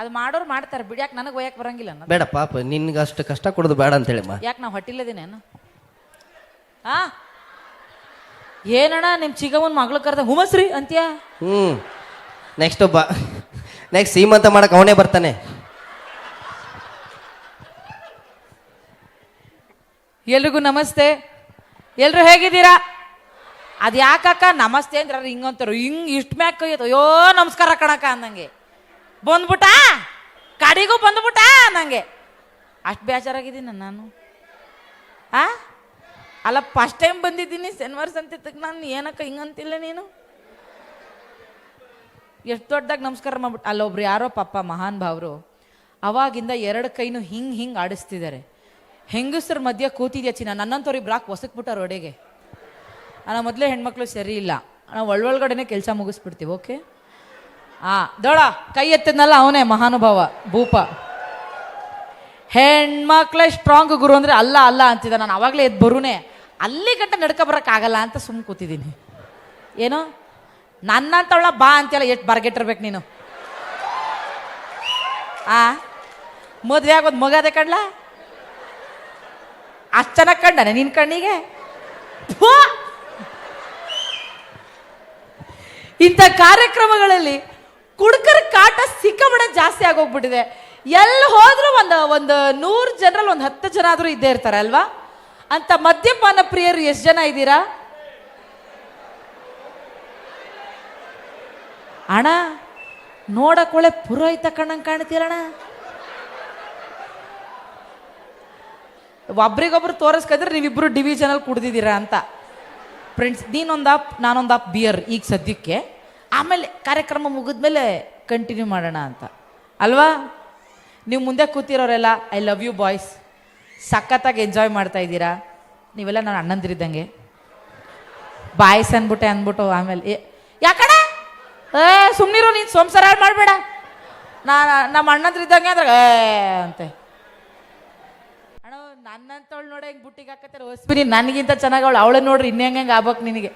ಅದು ಮಾಡೋರು ಮಾಡ್ತಾರೆ ಬಿಡಿ, ಯಾಕೆ ನನಗೆ ಒಯ್ಯಕ್ಕೆ ಬರಂಗಿಲ್ಲ ಅನ್ನೋದು. ಬೇಡ ಪಾಪ, ನಿನ್ಗೆ ಅಷ್ಟು ಕಷ್ಟ ಕೊಡೋದು ಬೇಡ ಅಂತೇಳಿಮ್ಮ. ಯಾಕೆ ನಾವು ಹೊಟ್ಟಿಲ್ಲದೇನೇನು? ಆ ಏನಣ್ಣ ನಿಮ್ಮ ಚಿಗವನ್ ಮಗಳು ಕರೆದ ಹುಮಸ್ರಿ ಅಂತ್ಯ. ನೆಕ್ಸ್ಟ್ ನೆಕ್ಸ್ಟ್ ಸೀಮಂತ ಮಾಡಕ್ ಅವನೇ ಬರ್ತಾನೆ. ಎಲ್ರಿಗೂ ನಮಸ್ತೆ. ಎಲ್ರು ಹೇಗಿದ್ದೀರಾ? ಅದು ಯಾಕಕ್ಕ ನಮಸ್ತೆ ಅಂದ್ರೆ ಹಿಂಗಂತಾರ, ಹಿಂಗೆ ಇಷ್ಟು ಮ್ಯಾಕ್ ಕೈ ಅಯ್ಯೋ ನಮಸ್ಕಾರ ಕಣಕ್ಕ ಅಂದಂಗೆ ಬಂದ್ಬಿಟ್ಟ, ಕಡಿಗೂ ಬಂದ್ಬಿಟ್ಟ ನಂಗೆ. ಅಷ್ಟು ಬೇಜಾರಾಗಿದ್ದೀನಿ ನಾನು. ಅಲ್ಲ ಫಸ್ಟ್ ಟೈಮ್ ಬಂದಿದ್ದೀನಿ ಶನಿವಾರ ಸಂತಿದ್ದಕ್ಕೆ, ನಾನು ಏನಕ್ಕ ಹಿಂಗಂತಿಲ್ಲ ನೀನು. ಎಷ್ಟು ದೊಡ್ಡದಾಗಿ ನಮಸ್ಕಾರ ಮಾಡ್ಬಿಟ್ಟು. ಅಲ್ಲೊಬ್ರು ಯಾರೋ ಪಾಪ ಮಹಾನ್ ಭಾವರು ಅವಾಗಿಂದ 2 ಕೈನೂ ಹಿಂಗೆ ಆಡಿಸ್ತಿದ್ದಾರೆ. ಹೆಂಗಸ್ರ ಮಧ್ಯ ಕೂತಿದ್ಯಾ ಚಿನ್ನ, ನನ್ನಂತವ್ರಿಗೆ ಬ್ರಾಕ್ ಒಸಕ್ಬಿಟ್ಟಾರ ಒಡೆಗೆ. ನಾವು ಮೊದಲೇ ಹೆಣ್ಮಕ್ಳು ಸರಿ ಇಲ್ಲ, ನಾವು ಒಳಗಡೆನೆ ಕೆಲಸ ಮುಗಿಸ್ಬಿಡ್ತೀವಿ. ಓಕೆ ದೊಡ ಕೈ ಎತ್ತಿದ್ನಲ್ಲ ಅವನೇ ಮಹಾನುಭಾವ ಭೂಪ. ಹೆಣ್ಮಕ್ಳೇ ಸ್ಟ್ರಾಂಗ್ ಗುರು ಅಂದರೆ ಅಲ್ಲ ಅಲ್ಲ ಅಂತಿದ್ದ. ನಾನು ಅವಾಗಲೇ ಎದ್ದು ಬರುನೇ ಅಲ್ಲಿ ಗಂಟ ನಡ್ಕೊ ಬರೋಕ್ಕಾಗಲ್ಲ ಅಂತ ಸುಮ್ಮನೆ ಕೂತಿದ್ದೀನಿ. ಏನೋ ನನ್ನಂತವಳ ಬಾ ಅಂತೆಲ್ಲ ಎಷ್ಟು ಬರ್ಗೆಟ್ಟಿರ್ಬೇಕು ನೀನು. ಮದುವೆ ಆಗೋದು ಮಗದೆ ಕಡ್ಲ ಅಷ್ಟು ಚೆನ್ನಾಗಿ ಕಂಡನೆ ನಿನ್ನ ಕಣ್ಣಿಗೆ. ಇಂಥ ಕಾರ್ಯಕ್ರಮಗಳಲ್ಲಿ ಕುಡುಕರ ಕಾಟ ಸಿಕ್ಕಾಬಡ ಜಾಸ್ತಿ ಆಗೋಗ್ಬಿಟ್ಟಿದೆ. ಎಲ್ಲಿ ಹೋದ್ರೂ ಒಂದು 100 ಜನರಲ್ಲಿ 10 ಜನ ಆದರೂ ಇದ್ದೇ ಇರ್ತಾರೆ ಅಲ್ವಾ? ಅಂತ ಮದ್ಯಪಾನ ಪ್ರಿಯರು ಎಷ್ಟು ಜನ ಇದ್ದೀರಾ ಅಣ್ಣ? ನೋಡಕೊಳ್ಳೆ ಪುರೋಹಿತ ಕಣ್ಣಂಗೆ ಕಾಣ್ತೀರಣ್ಣ. ಒಬ್ರಿಗೊಬ್ರು ತೋರಿಸ್ಕಿದ್ರೆ ನೀವಿಬ್ರು ಡಿವಿಷನಲ್ಲಿ ಕುಡ್ದಿದ್ದೀರಾ ಅಂತ. ಫ್ರೆಂಡ್ಸ್, ನೀನೊಂದು ಅಪ್ ನಾನೊಂದು ಅಪ್ ಬಿಯರ್ ಈಗ ಸದ್ಯಕ್ಕೆ, ಆಮೇಲೆ ಕಾರ್ಯಕ್ರಮ ಮುಗಿದ್ಮೇಲೆ ಕಂಟಿನ್ಯೂ ಮಾಡೋಣ ಅಂತ ಅಲ್ವಾ? ನೀವು ಮುಂದೆ ಕೂತಿರೋರೆಲ್ಲ ಐ ಲವ್ ಯು ಬಾಯ್ಸ್, ಸಖತ್ತಾಗಿ ಎಂಜಾಯ್ ಮಾಡ್ತಾ ಇದ್ದೀರಾ ನೀವೆಲ್ಲ. ನಾನು ಅಣ್ಣಂದಿರಿದ್ದಂಗೆ ಬಾಯ್ಸ್ ಅಂದ್ಬಿಟ್ಟು ಆಮೇಲೆ ಯಾಕಡ ಸುಮ್ಮನಿರು ನೀನು ಸಂಸಾರ ಹಾಳು ಮಾಡಬೇಡ, ನಮ್ಮ ಅಣ್ಣಂದಿರಿದ್ದಂಗೆ ಅಂದ್ರೆ ಅಂತೆ. ಅಣ್ಣ ನನ್ನಂತವಳು ನೋಡಿ ಹೆಂಗೆ ಬುಟ್ಟಿಗೆ ಹಾಕತ್ತಾರೆ ಹೊಸ್ಬಿನಿ, ನನಗಿಂತ ಚೆನ್ನಾಗಿ ಅವಳು ನೋಡ್ರಿ ಇನ್ನು ಹೆಂಗೆ ಆಗ್ಬೇಕು ನಿನಗೆ.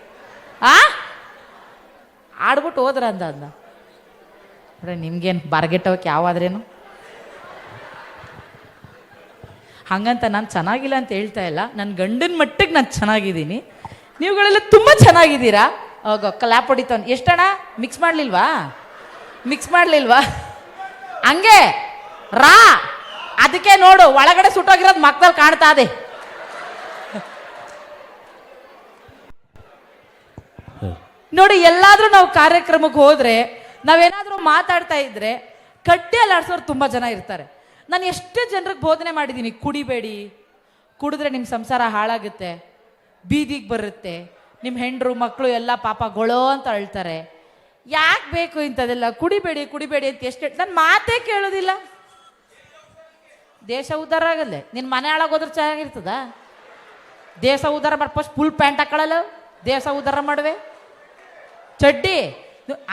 ಆಡ್ಬಿಟ್ಟು ಹೋದ್ರ ಅಂದ ನೋಡ್ರಿ, ನಿಮ್ಗೇನು ಬಾರ್ಗೆಟ್ಟವಕ್ಕೆ ಯಾವಾದ್ರೇನು ಹಂಗಂತ ನಾನು ಚೆನ್ನಾಗಿಲ್ಲ ಅಂತ ಹೇಳ್ತಾ ಇಲ್ಲ. ನನ್ನ ಗಂಡನ ಮಟ್ಟಿಗೆ ನಾನು ಚೆನ್ನಾಗಿದ್ದೀನಿ, ನೀವುಗಳೆಲ್ಲ ತುಂಬ ಚೆನ್ನಾಗಿದ್ದೀರಾ. ಹೋಗೋ ಕ್ಲಾಪ್ ಹೊಡಿತಾನೆ. ಎಷ್ಟಣ್ಣ ಮಿಕ್ಸ್ ಮಾಡಲಿಲ್ವಾ ಹಂಗೆ ರಾ? ಅದಕ್ಕೆ ನೋಡು ಒಳಗಡೆ ಸುಟ್ಟೋಗಿರೋದು ಮಕ್ಕದಲ್ಲಿ ಕಾಣ್ತಾ ಇದೆ. ನೋಡಿ, ಎಲ್ಲಾದ್ರೂ ನಾವು ಕಾರ್ಯಕ್ರಮಕ್ಕೆ ಹೋದ್ರೆ ನಾವೇನಾದ್ರೂ ಮಾತಾಡ್ತಾ ಇದ್ರೆ ಕಡ್ಡಿ ಅಲ್ಲಾಡ್ಸೋರು ತುಂಬ ಜನ ಇರ್ತಾರೆ. ನಾನು ಎಷ್ಟು ಜನರಿಗೆ ಬೋಧನೆ ಮಾಡಿದ್ದೀನಿ, ಕುಡಿಬೇಡಿ, ಕುಡಿದ್ರೆ ನಿಮ್ಮ ಸಂಸಾರ ಹಾಳಾಗುತ್ತೆ, ಬೀದಿಗೆ ಬರುತ್ತೆ, ನಿಮ್ಮ ಹೆಂಡರು ಮಕ್ಕಳು ಎಲ್ಲ ಪಾಪ ಗೊಳೋ ಅಂತ ಅಳ್ತಾರೆ. ಯಾಕೆ ಬೇಕು ಇಂಥದೆಲ್ಲ? ಕುಡಿಬೇಡಿ ಅಂತ ಎಷ್ಟು ನನ್ನ ಮಾತೇ ಕೇಳೋದಿಲ್ಲ. ದೇಶ ಉದ್ಧಾರ ಆಗಲ್ಲ, ನಿನ್ನ ಮನೆ ಹಾಳಾಗೋದ್ರೆ ಚೆನ್ನಾಗಿರ್ತದ? ದೇಶ ಉದ್ಧಾರ ಮಾಡಿ ಫಸ್ಟ್ ಫುಲ್ ಪ್ಯಾಂಟ್ ಹಾಕೊಳ್ಳಲ್ಲ, ದೇಶ ಉದ್ಧಾರ ಮಾಡುವೆ ಚಡ್ಡಿ.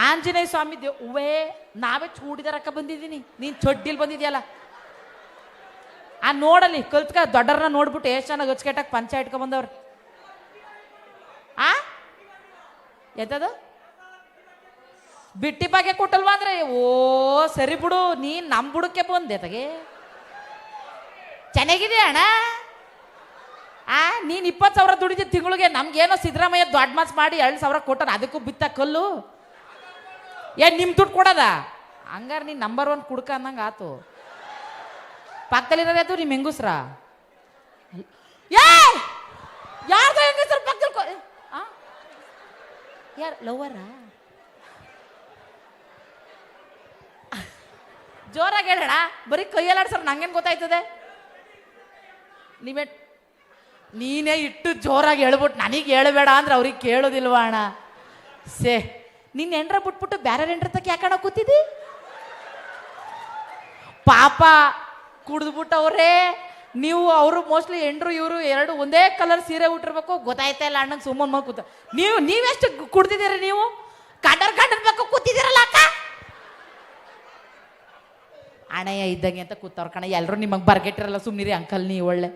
ಆಂಜನೇಯ ಸ್ವಾಮಿ ಉವೇ ನಾವೇ ಚೂಡಿದಾರಕ್ಕ ಬಂದಿದ್ದೀನಿ, ನೀನು ಚಡ್ಡಿಲಿ ಬಂದಿದ್ಯಲ್ಲ. ನೋಡಲಿ ಕಲ್ತ್ಕ ದೊಡ್ಡರನ್ನ ನೋಡ್ಬಿಟ್ಟು ಎಷ್ಟು ಚೆನ್ನಾಗಿ ಹಚ್ಕೆಟಾಗ ಪಂಚ ಇಟ್ಕೊ ಬಂದವ್ರು. ಎಂತದು ಬಿಟ್ಟಿ ಬಗ್ಗೆ ಕೊಟ್ಟಲ್ವಾ ಅಂದ್ರೆ ಓ ಸರಿ ಬಿಡು, ನೀನ್ ನಮ್ ಬುಡಕ್ಕೆ ಬಂದೆ ತಗೆ ಚೆನ್ನಾಗಿದೆ ಅಣ್ಣ. ನೀನ್ 20,000 ದುಡಿದ ತಿಂಗಳಿಗೆ, ನಮ್ಗೇನೋ ಸಿದ್ದರಾಮಯ್ಯ ದೊಡ್ಡ ಮಾಸ್ ಮಾಡಿ 2,000 ಕೊಟ್ಟಾನ, ಅದಕ್ಕೂ ಬಿತ್ತ ಕಲ್ಲು. ನಿಮ್ ದುಡ್ಡು ಕೊಡದ? ಹಂಗಾರ ನೀನ್ ನಂಬರ್ 1 ಕುಡ್ಕ ಅಂದಂಗ ಆತು. ಪಕ್ಕದಲ್ಲಿರೋದು ನಿಮ್ ಹೆಂಗುಸ್ರ? ಯಾರ್ದು ಹೆಂಗಸ್ರ ಪಕ್ಕದಲ್ಲಿ? ಯಾರು ಲವ್ವರ? ಜೋರಾಗಿ ಹೇಳೋಣ, ಬರೀ ಕೈಯಲ್ಲಾಡ್ಸರ್ ನಂಗೇನು ಗೊತ್ತಾಯ್ತದೆ? ನೀನೇ ಇಟ್ಟು ಜೋರಾಗಿ ಹೇಳ್ಬಿಟ್ಟು ನನಗೆ ಹೇಳಬೇಡ ಅಂದ್ರೆ ಅವ್ರಿಗೆ ಕೇಳೋದಿಲ್ವಾ ಅಣ್ಣ? ನಿನ್ನ ಹೆಂಡ್ರ ಬಿಟ್ಬಿಟ್ಟು ಬೇರೆ ಹೆಂಡ್ರ ತಕ್ಕ ಯಾಕಣ ಕೂತಿದ್ದಿ? ಪಾಪ ಕುಡಿದ್ಬಿಟ್ಟವ್ರೆ ನೀವು. ಅವರು ಮೋಸ್ಟ್ಲಿ ಹೆಂಡ್ರು ಇವರು ಎರಡು ಒಂದೇ ಕಲರ್ ಸೀರೆ ಉಟ್ಟಿರ್ಬೇಕು, ಗೊತ್ತಾಯ್ತಾ ಇಲ್ಲ ಅಣ್ಣಂಗೆ ಸುಮ್ಮನೆ ಮಗ ಕೂತ. ನೀವೆಷ್ಟು ಕುಡ್ದಿದ್ದೀರಿ ನೀವು? ಗಂಡರ್ ಬೇಕು ಕೂತಿದ್ದೀರಲ್ಲ ಅಕ್ಕ. ಅಣ್ಣಯ್ಯ ಇದ್ದಂಗೆ ಅಂತ ಕೂತವ್ರ ಕಣ. ಎಲ್ಲರೂ ನಿಮಗೆ ಬರ್ಗೆಟ್ಟಿರಲ್ಲ, ಸುಮ್ಮನಿರಿ ಅಂಕಲ್. ನೀವು ಒಳ್ಳೆ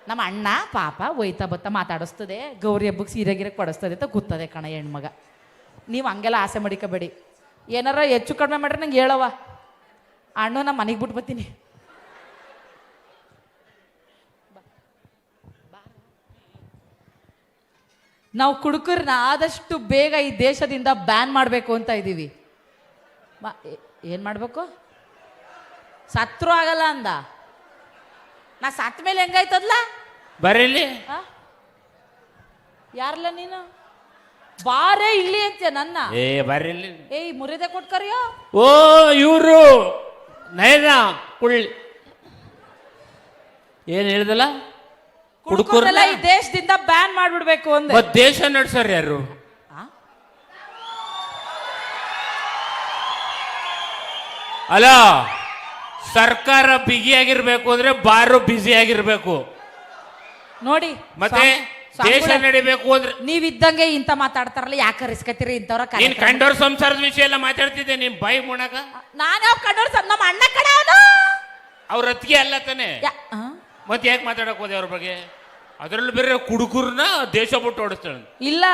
ನಮ್ಮ ಅಣ್ಣ ಪಾಪ ಒಯ್ತಾ ಬತ್ತಾ ಮಾತಾಡಿಸ್ತದೆ, ಗೌರಿ ಹಬ್ಬಕ್ಕೆ ಸೀರೆ ಗಿರೆ ಕೊಡಿಸ್ತದೆ ಅಂತ ಕೂತದೆ ಕಣ ಹೆಣ್ಮಗ. ನೀವು ಹಂಗೆಲ್ಲ ಆಸೆ ಮಡಿಕೋಬೇಡಿ. ಏನಾರ ಹೆಚ್ಚು ಕಡಿಮೆ ಮಾಡ್ರೆ ನಂಗೆ ಹೇಳವ, ಅಣ್ಣ ನಾ ಮನೆಗೆ ಬಿಟ್ಟು ಬರ್ತೀನಿ. ನಾವು ಕುಡುಕರನ್ನ ಆದಷ್ಟು ಬೇಗ ಈ ದೇಶದಿಂದ ಬ್ಯಾನ್ ಮಾಡಬೇಕು ಅಂತ ಇದ್ದೀವಿ. ಏನ್ ಮಾಡ್ಬೇಕು? ಸತ್ರು ಆಗಲ್ಲ ಅಂದ. ನಾ ಸತ್ ಮೇಲೆ ಹೆಂಗಾಯ್ತದ್ಲ? ಬರೀಲಿ. ಯಾರಲ್ಲ ನೀನು? ಬಾರೇ ಇಲ್ಲಿ ಅಂತೆ ನನ್ನ. ಏ ಬರೀಲಿ. ಏಯ್ ಮುರಿದೆ ಕೊಟ್ಕರಿಯೋ. ಓ ಇವರು ನಯನ ಕುಳ್ ಏನ್ ಹೇಳಿದಲ್ಲ, ಕುಡುಕರಲ್ಲ ಈ ದೇಶದಿಂದ ಬ್ಯಾನ್ ಮಾಡ್ಬಿಡ್ಬೇಕು ಅಂದೆ. ದೇಶ ನಡ್ಸರ್ ಯಾರು? ಅಲ್ಲ, ಸರ್ಕಾರ ಬಿಗಿಯಾಗಿರ್ಬೇಕು ಅಂದ್ರೆ ಬಾರು ಬ್ಯುಸಿ ಆಗಿರ್ಬೇಕು ನೋಡಿ. ಮತ್ತೆ ದೇಶ ನಡಿಬೇಕು ಅಂದ್ರೆ ನೀವಿದ್ದಂಗೆ ಇಂತ ಮಾತಾಡ್ತಾರಲ್ಲ, ಯಾಕೆ ರಿಸ್ಕತ್ತೀರಿ ಇಂಥವ್ರ? ನೀನ್ ಕಂಡೋರ್ ಸಂಸಾರದ ವಿಷಯ ಎಲ್ಲ ಮಾತಾಡ್ತಿದ್ದೆ ನಿಮ್ ಬಾಯಿ ಮುಣಕ. ನಾನು ಯಾವ ಕಂಡೋರ್ ನಮ್ಮ ಅಣ್ಣ ಕಡೆ ಅವ್ರ ಅತ್ತಿಗೆ ಅಲ್ಲ ತಾನೆ, ಮತ್ತೆ ಯಾಕೆ ಮಾತಾಡಕ್ ಹೋದೆ ಅವ್ರ ಬಗ್ಗೆ? ಅದ್ರಲ್ಲೂ ಬೇರೆ ಕುಡುಕರ್ನ ದೇಶ ಬಿಟ್ಟು ಓಡಿಸ್ತಾಳೆ. ಇಲ್ಲ,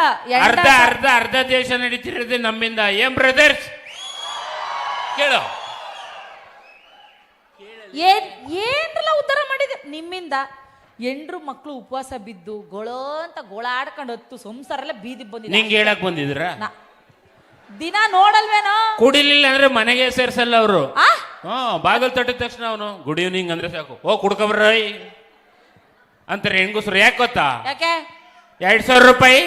ಅರ್ಧ ಅರ್ಧ ಅರ್ಧ ದೇಶ ನಡೀತಿರೋದೇ ನಮ್ಮಿಂದ. ಏನ್ ಬ್ರದರ್ಸ್ ಕೇಳೋ, ಏನ್ರಲ್ಲ ಉದ್ಧಾರ ಮಾಡಿದೆ ನಿಮ್ಮಿಂದ. ಎಂಡ್ರು ಮಕ್ಕಳು ಉಪವಾಸ ಬಿದ್ದು ಗೊಳೋ ಅಂತ ಗೋಳಾಡ್ಕೊಂಡು ಹೊತ್ತು ಸಂಸಾರಲ್ಲ ಬೀದಿ ಬಂದಿದೆ. ನಿಂಗೆ ಹೇಳಕ್ ಬಂದಿದ್ರ? ದಿನ ನೋಡಲ್ವೇನೋ? ಕುಡಿಲಿಲ್ಲ ಅಂದ್ರೆ ಮನೆಗೆ ಸೇರ್ಸಲ್ಲ ಅವರು. ಬಾಗಲ್ ತಟ್ಟಿದ ತಕ್ಷಣ ಅವನು ಗುಡ್ ಈವ್ನಿಂಗ್ ಅಂದ್ರೆ ಸಾಕು, ಓ ಕುಡ್ಕೊಬ್ರೈ ಅಂತಾರೆ ಹೆಂಗಸ್ರು. ಯಾಕೆ ಗೊತ್ತಾ? ಯಾಕೆ? 2000 ರೂಪಾಯಿ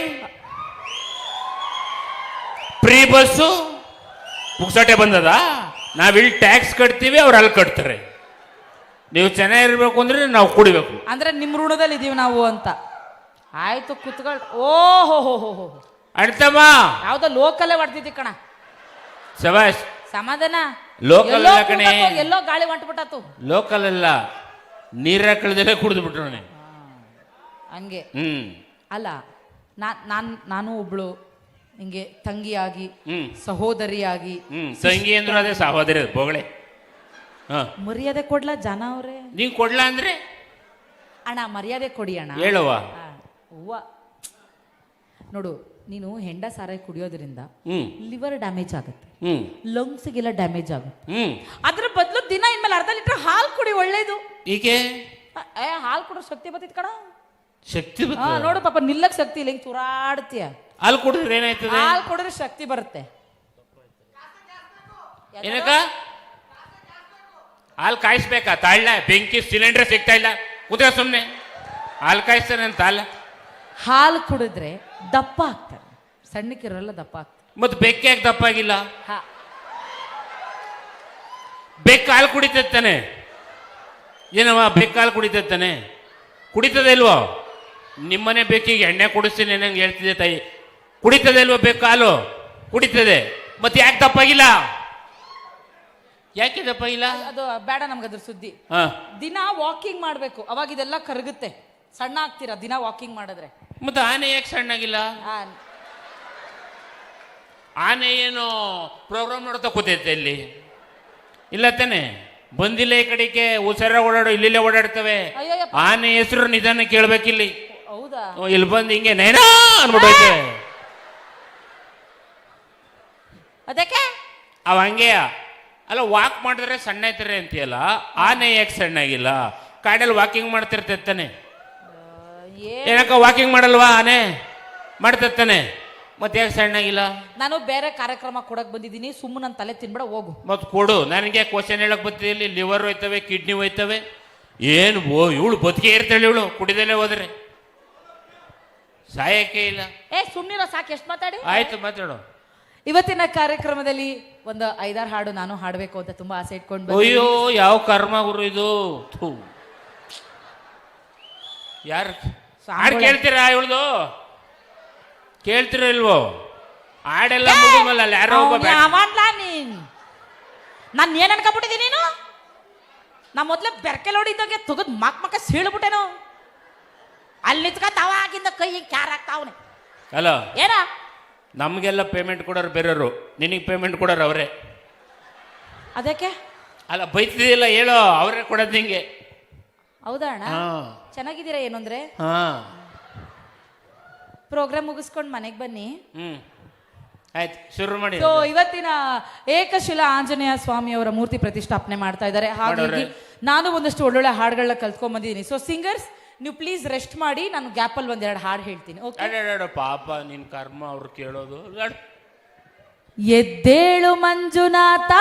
ಫ್ರೀ ಬಸ್ಸು ಪುಕ್ಸಟೆ ಬಂದದ. ನಾವಿಲ್ಲಿ ಟ್ಯಾಕ್ಸ್ ಕಟ್ತೀವಿ, ಅವ್ರು ಅಲ್ಲಿ ಕಟ್ತಾರೆ. ನೀವು ಚೆನ್ನಾಗಿರ್ಬೇಕು ಅಂದ್ರೆ ನಾವು ಕುಡಿಬೇಕು ಅಂದ್ರೆ ನಿಮ್ ಋಣದಲ್ಲಿ ಇದೀವಿ ನಾವು ಅಂತ. ಆಯ್ತು ಕುತ್ಕೊಳ್. ಓಹೋ ಹೋ ಹೋ ಹೋ ಅಣ್ತಮ್ಮ, ಯಾವ್ದೋ ಲೋಕಲ್ಲೇ ಹೊಡ್ತಿದ್ದಿ ಕಣ. ಶಬಾಷ್. ಸಮಾಧಾನ. ಲೋಕಲ್ ಕಣೆ, ಎಲ್ಲೋ ಗಾಳಿ ಹೊಂಟ್ಬಿಟ್ಟಾತು. ಲೋಕಲ್ ಅಲ್ಲ, ನೀರ ಕಳೆದಲ್ಲೇ ಕುಡಿದು ಬಿಟ್ರು ಹಂಗೆ. ಅಲ್ಲ, ನಾನು ಒಬ್ಳು ಹಿಂಗೆ ತಂಗಿಯಾಗಿ, ಸಹೋದರಿಯಾಗಿ. ತಂಗಿ ಅಂದ್ರೆ ಅದೇ ಸಹೋದರಿ ಬೋಗಳೆ. ಮರ್ಯಾದೆ ಕೊಡ್ಲಾ ಜನ ಅವ್ರೆ? ನೀವ್ ಕೊಡ್ಲಾ ಅಂದ್ರೆ ಅಣ್ಣ ಮರ್ಯಾದೆ ಕೊಡಿ ಅಣ್ಣ. ಹೇಳುವ ಹೂವ ನೋಡು, ನೀನು ಹೆಂಡ ಸಾರಾಯಿ ಕುಡಿಯೋದ್ರಿಂದ ಲಿವರ್ ಡ್ಯಾಮೇಜ್ ಆಗುತ್ತೆ, ಲಂಗ್ಸ್ಗೆಲ್ಲ ಡ್ಯಾಮೇಜ್ ಆಗುತ್ತೆ. ಅದ್ರ ಬದಲು ದಿನ ಇನ್ಮೇಲೆ ಅರ್ಧ ಲೀಟರ್ ಹಾಲು ಕುಡಿ, ಒಳ್ಳೇದು. ಹೀಗೆ ಹಾಲು ಕುಡೋ ಶಕ್ತಿ ಬರ್ತೈತಿ ಕಣ. ಶಕ್ತಿ ನೋಡು ಪಾಪ ನಿಲ್ಲಕ್ ಶಕ್ತಿ ಇಲ್ಲ, ಹಿಂಗ್ ತುರಾಡ್ತೀಯ. ಹಾಲು ಕುಡಿದ್ರೆ ಏನಾಯ್ತದೆ? ಹಾಲು ಕುಡಿದ್ರೆ ಶಕ್ತಿ ಬರುತ್ತೆ. ಏನಕ್ಕ? ಹಾಲು ಕಾಯಿಸ್ಬೇಕಾ? ತಾಳ್ಲ ಬೆಂಕಿ ಸಿಲಿಂಡರ್ ಸಿಗ್ತಾ ಇಲ್ಲ, ಕೂತ ಸುಮ್ನೆ. ಹಾಲು ಕಾಯಿಸ್ತಾನೆ ಅಂತ ಅಲ್ಲ. ಹಾಲು ಕುಡಿದ್ರೆ ದಪ್ಪ ಆಗ್ತಾರೆ, ಸಣ್ಣಕ್ಕಿರಲ್ಲ ದಪ್ಪ ಆಗ್ತಾರೆ. ಮತ್ತೆ ಬೆಕ್ಕ ಯಾಕೆ ದಪ್ಪ ಆಗಿಲ್ಲ? ಬೆಕ್ಕ ಹಾಲು ಕುಡಿತಾನೆ. ಏನವ ಬೆಕ್ಕ ಹಾಲು ಕುಡಿತಾನೆ? ಕುಡಿತದೆ ಇಲ್ವೋ? ನಿಮ್ಮನೆ ಬೆಕ್ಕಿಗೆ ಎಣ್ಣೆ ಕುಡಿಸ್ತೀನಿ ನಂಗೆ ಹೇಳ್ತಿದ್ದೆ ತಾಯಿ. ಕುಡಿತದೆ ಇಲ್ವೋ ಬೆಕ್ಕ ಹಾಲು? ಕುಡಿತದೆ. ಮತ್ತೆ ಯಾಕೆ ದಪ್ಪಾಗಿಲ್ಲ? ಯಾಕೆ ದಪ್ಪಾಗಿಲ್ಲ? ಅದು ಬೇಡ ನಮ್ಗದ್ರ ಸುದ್ದಿ. ದಿನ ವಾಕಿಂಗ್ ಮಾಡ್ಬೇಕು, ಅವಾಗ ಇದೆಲ್ಲ ಕರಗುತ್ತೆ, ಸಣ್ಣ ಆಗ್ತೀರಾ ದಿನ ವಾಕಿಂಗ್ ಮಾಡಿದ್ರೆ. ಮತ್ತೆ ಆನೆ ಯಾಕೆ ಸಣ್ಣಾಗಿಲ್ಲ? ಆನೆ ಏನು ಪ್ರೋಗ್ರಾಮ್ ನೋಡ್ತಾ ಕೂತೈತೆ ಇಲ್ಲಿ? ಇಲ್ಲ ತಾನೆ, ಬಂದಿಲ್ಲ ಈ ಕಡೆಗೆ. ಉಸರ ಓಡಾಡೋ ಇಲ್ಲಿಲ್ಲೇ ಓಡಾಡ್ತವೆ. ಆನೆ ಹೆಸರು ನಿಧಾನ ಕೇಳ್ಬೇಕಿಲ್ಲಿ. ಹೌದಾ? ಇಲ್ಲಿ ಬಂದು ಹಿಂಗೆ ನೈನಾ ಅನ್ಬಿಟ್ಟೈತೆ. ಅದಕ್ಕೆ ಅವ ಹಂಗೆ ಅಲ್ಲ, ವಾಕ್ ಮಾಡಿದ್ರೆ ಸಣ್ಣ ಐತಾರೆ ಅಂತೀಯಲ್ಲ, ಆನೆ ಯಾಕೆ ಸಣ್ಣಾಗಿಲ್ಲ? ಕಾಡಲ್ಲಿ ವಾಕಿಂಗ್ ಮಾಡ್ತಿರ್ತಾನೆ. ಏನಕ್ಕ ವಾಕಿಂಗ್ ಮಾಡಲ್ವಾ ಆನೆ? ಮಾಡ್ತಿರ್ತಾನೆ, ಮತ್ತೆ ಯಾಕೆ ಸಣ್ಣಾಗಿಲ್ಲ? ನಾನು ಬೇರೆ ಕಾರ್ಯಕ್ರಮ ಕೊಡಕ್ ಬಂದಿದ್ದೀನಿ, ಸುಮ್ಮನೆ ನನ್ನ ತಲೆ ತಿನ್ಬೇಡ, ಹೋಗು. ಮತ್ ಕೊಡು, ನನಗೆ ಕ್ವಶನ್ ಹೇಳಕ್ ಬರ್ತೀವಿ. ಇಲ್ಲಿ ಲಿವರ್ ಹೋಯ್ತವೆ, ಕಿಡ್ನಿ ಹೋಯ್ತವೆ. ಏನು ಇವಳು ಬದುಕೇ ಇರ್ತಾಳೆ, ಇವಳು ಕುಡಿದಲ್ಲೇ ಹೋದ್ರೆ ಸಾಯಕ್ಕೆ ಇಲ್ಲ. ಸುಮ್ಮನಿರೋ ಸಾಕು, ಎಷ್ಟು ಮಾತಾಡಿ. ಆಯ್ತು ಮಾತಾಡು. ಇವತ್ತಿನ ಕಾರ್ಯಕ್ರಮದಲ್ಲಿ ಒಂದು 5-6 ಹಾಡು ನಾನು ಹಾಡಬೇಕು ಅಂತ ತುಂಬಾ ಆಸೆ ಇಟ್ಕೊಂಡು. ಅಯ್ಯೋ ಯಾವ ಕರ್ಮ ಗುರು ಇದು. ಯಾರು ಹಾಡು ಕೇಳ್ತೀರಾ? ಇವಳ್ದು ಕೇಳ್ತೀರ ಇಲ್ವೋ? ಹಾಡೆಲ್ಲ ಮುಗಿದ್ಮಲ್ಲ, ಅಲ್ಲಿ ಯಾರೋ ನೀನ್ ನಾನು ಏನ್ ಅನ್ಕೊಂಡ್ಬಿಟ್ಟಿದ್ದೀನಿ? ನೀನು ನಾ ಮೊದ್ಲೇ ಬೆರ್ಕೆ ನೋಡಿದ್ದಾಗೆ ತುಗದ್ ಮಕ್ಕ ಸೀಳ್ಬಿಟ್ಟೇನು. ಅಲ್ಲಿ ನಿಂತ್ಕ ತವಾಗಿಂದ ಕೈ ಕ್ಯಾರ್ ಆಗ್ತಾವನೆ. ಅಲ್ಲ ಏನ ನಮ್ಗೆಲ್ಲ ಪೇಮೆಂಟ್ ಕೊಡೋರು ಬೇರೆಯವರು, ನಿನಗೆ ಪೇಮೆಂಟ್ ಕೊಡೋರು ಅವರೇ. ಅದಕ್ಕೆ ಅಲ್ಲ ಬೈತಿದಿಲ್ಲ, ಹೇಳೋ ಅವರೇ ಕೊಡೋದು ನಿಂಗೆ. ಹೌದಾ ಅಣ್ಣ? ಚೆನ್ನಾಗಿದ್ದೀರಾ? ಏನು ಅಂದ್ರೆ ಪ್ರೋಗ್ರಾಮ್ ಮುಗಿಸ್ಕೊಂಡು ಮನೆಗೆ ಬನ್ನಿ. ಆಯ್ತು, ಶುರು ಮಾಡಿ. ಸೊ ಇವತ್ತಿನ ಏಕಶಿಲಾ ಆಂಜನೇಯ ಸ್ವಾಮಿಯವರ ಮೂರ್ತಿ ಪ್ರತಿಷ್ಠಾಪನೆ ಮಾಡ್ತಾ ಇದ್ದಾರೆ. ಹಾಗಾಗಿ ನಾನು ಒಂದಷ್ಟು ಒಳ್ಳೊಳ್ಳೆ ಹಾಡುಗಳನ್ನ ಕಲ್ತ್ಕೊಂಡ್ ಬಂದಿದ್ದೀನಿ. ಸೊ ಸಿಂಗರ್ಸ್, ನೀವು ಪ್ಲೀಸ್ ರೆಸ್ಟ್ ಮಾಡಿ, ನಾನು ಗ್ಯಾಪಲ್ಲಿ ಒಂದೆರಡು ಹಾಡು ಹೇಳ್ತೀನಿ. ಓಕೆ? ಪಾಪ ನಿನ್ ಕರ್ಮ ಅವ್ರು ಕೇಳೋದು. ಎದ್ದೇಳು ಮಂಜುನಾಥ.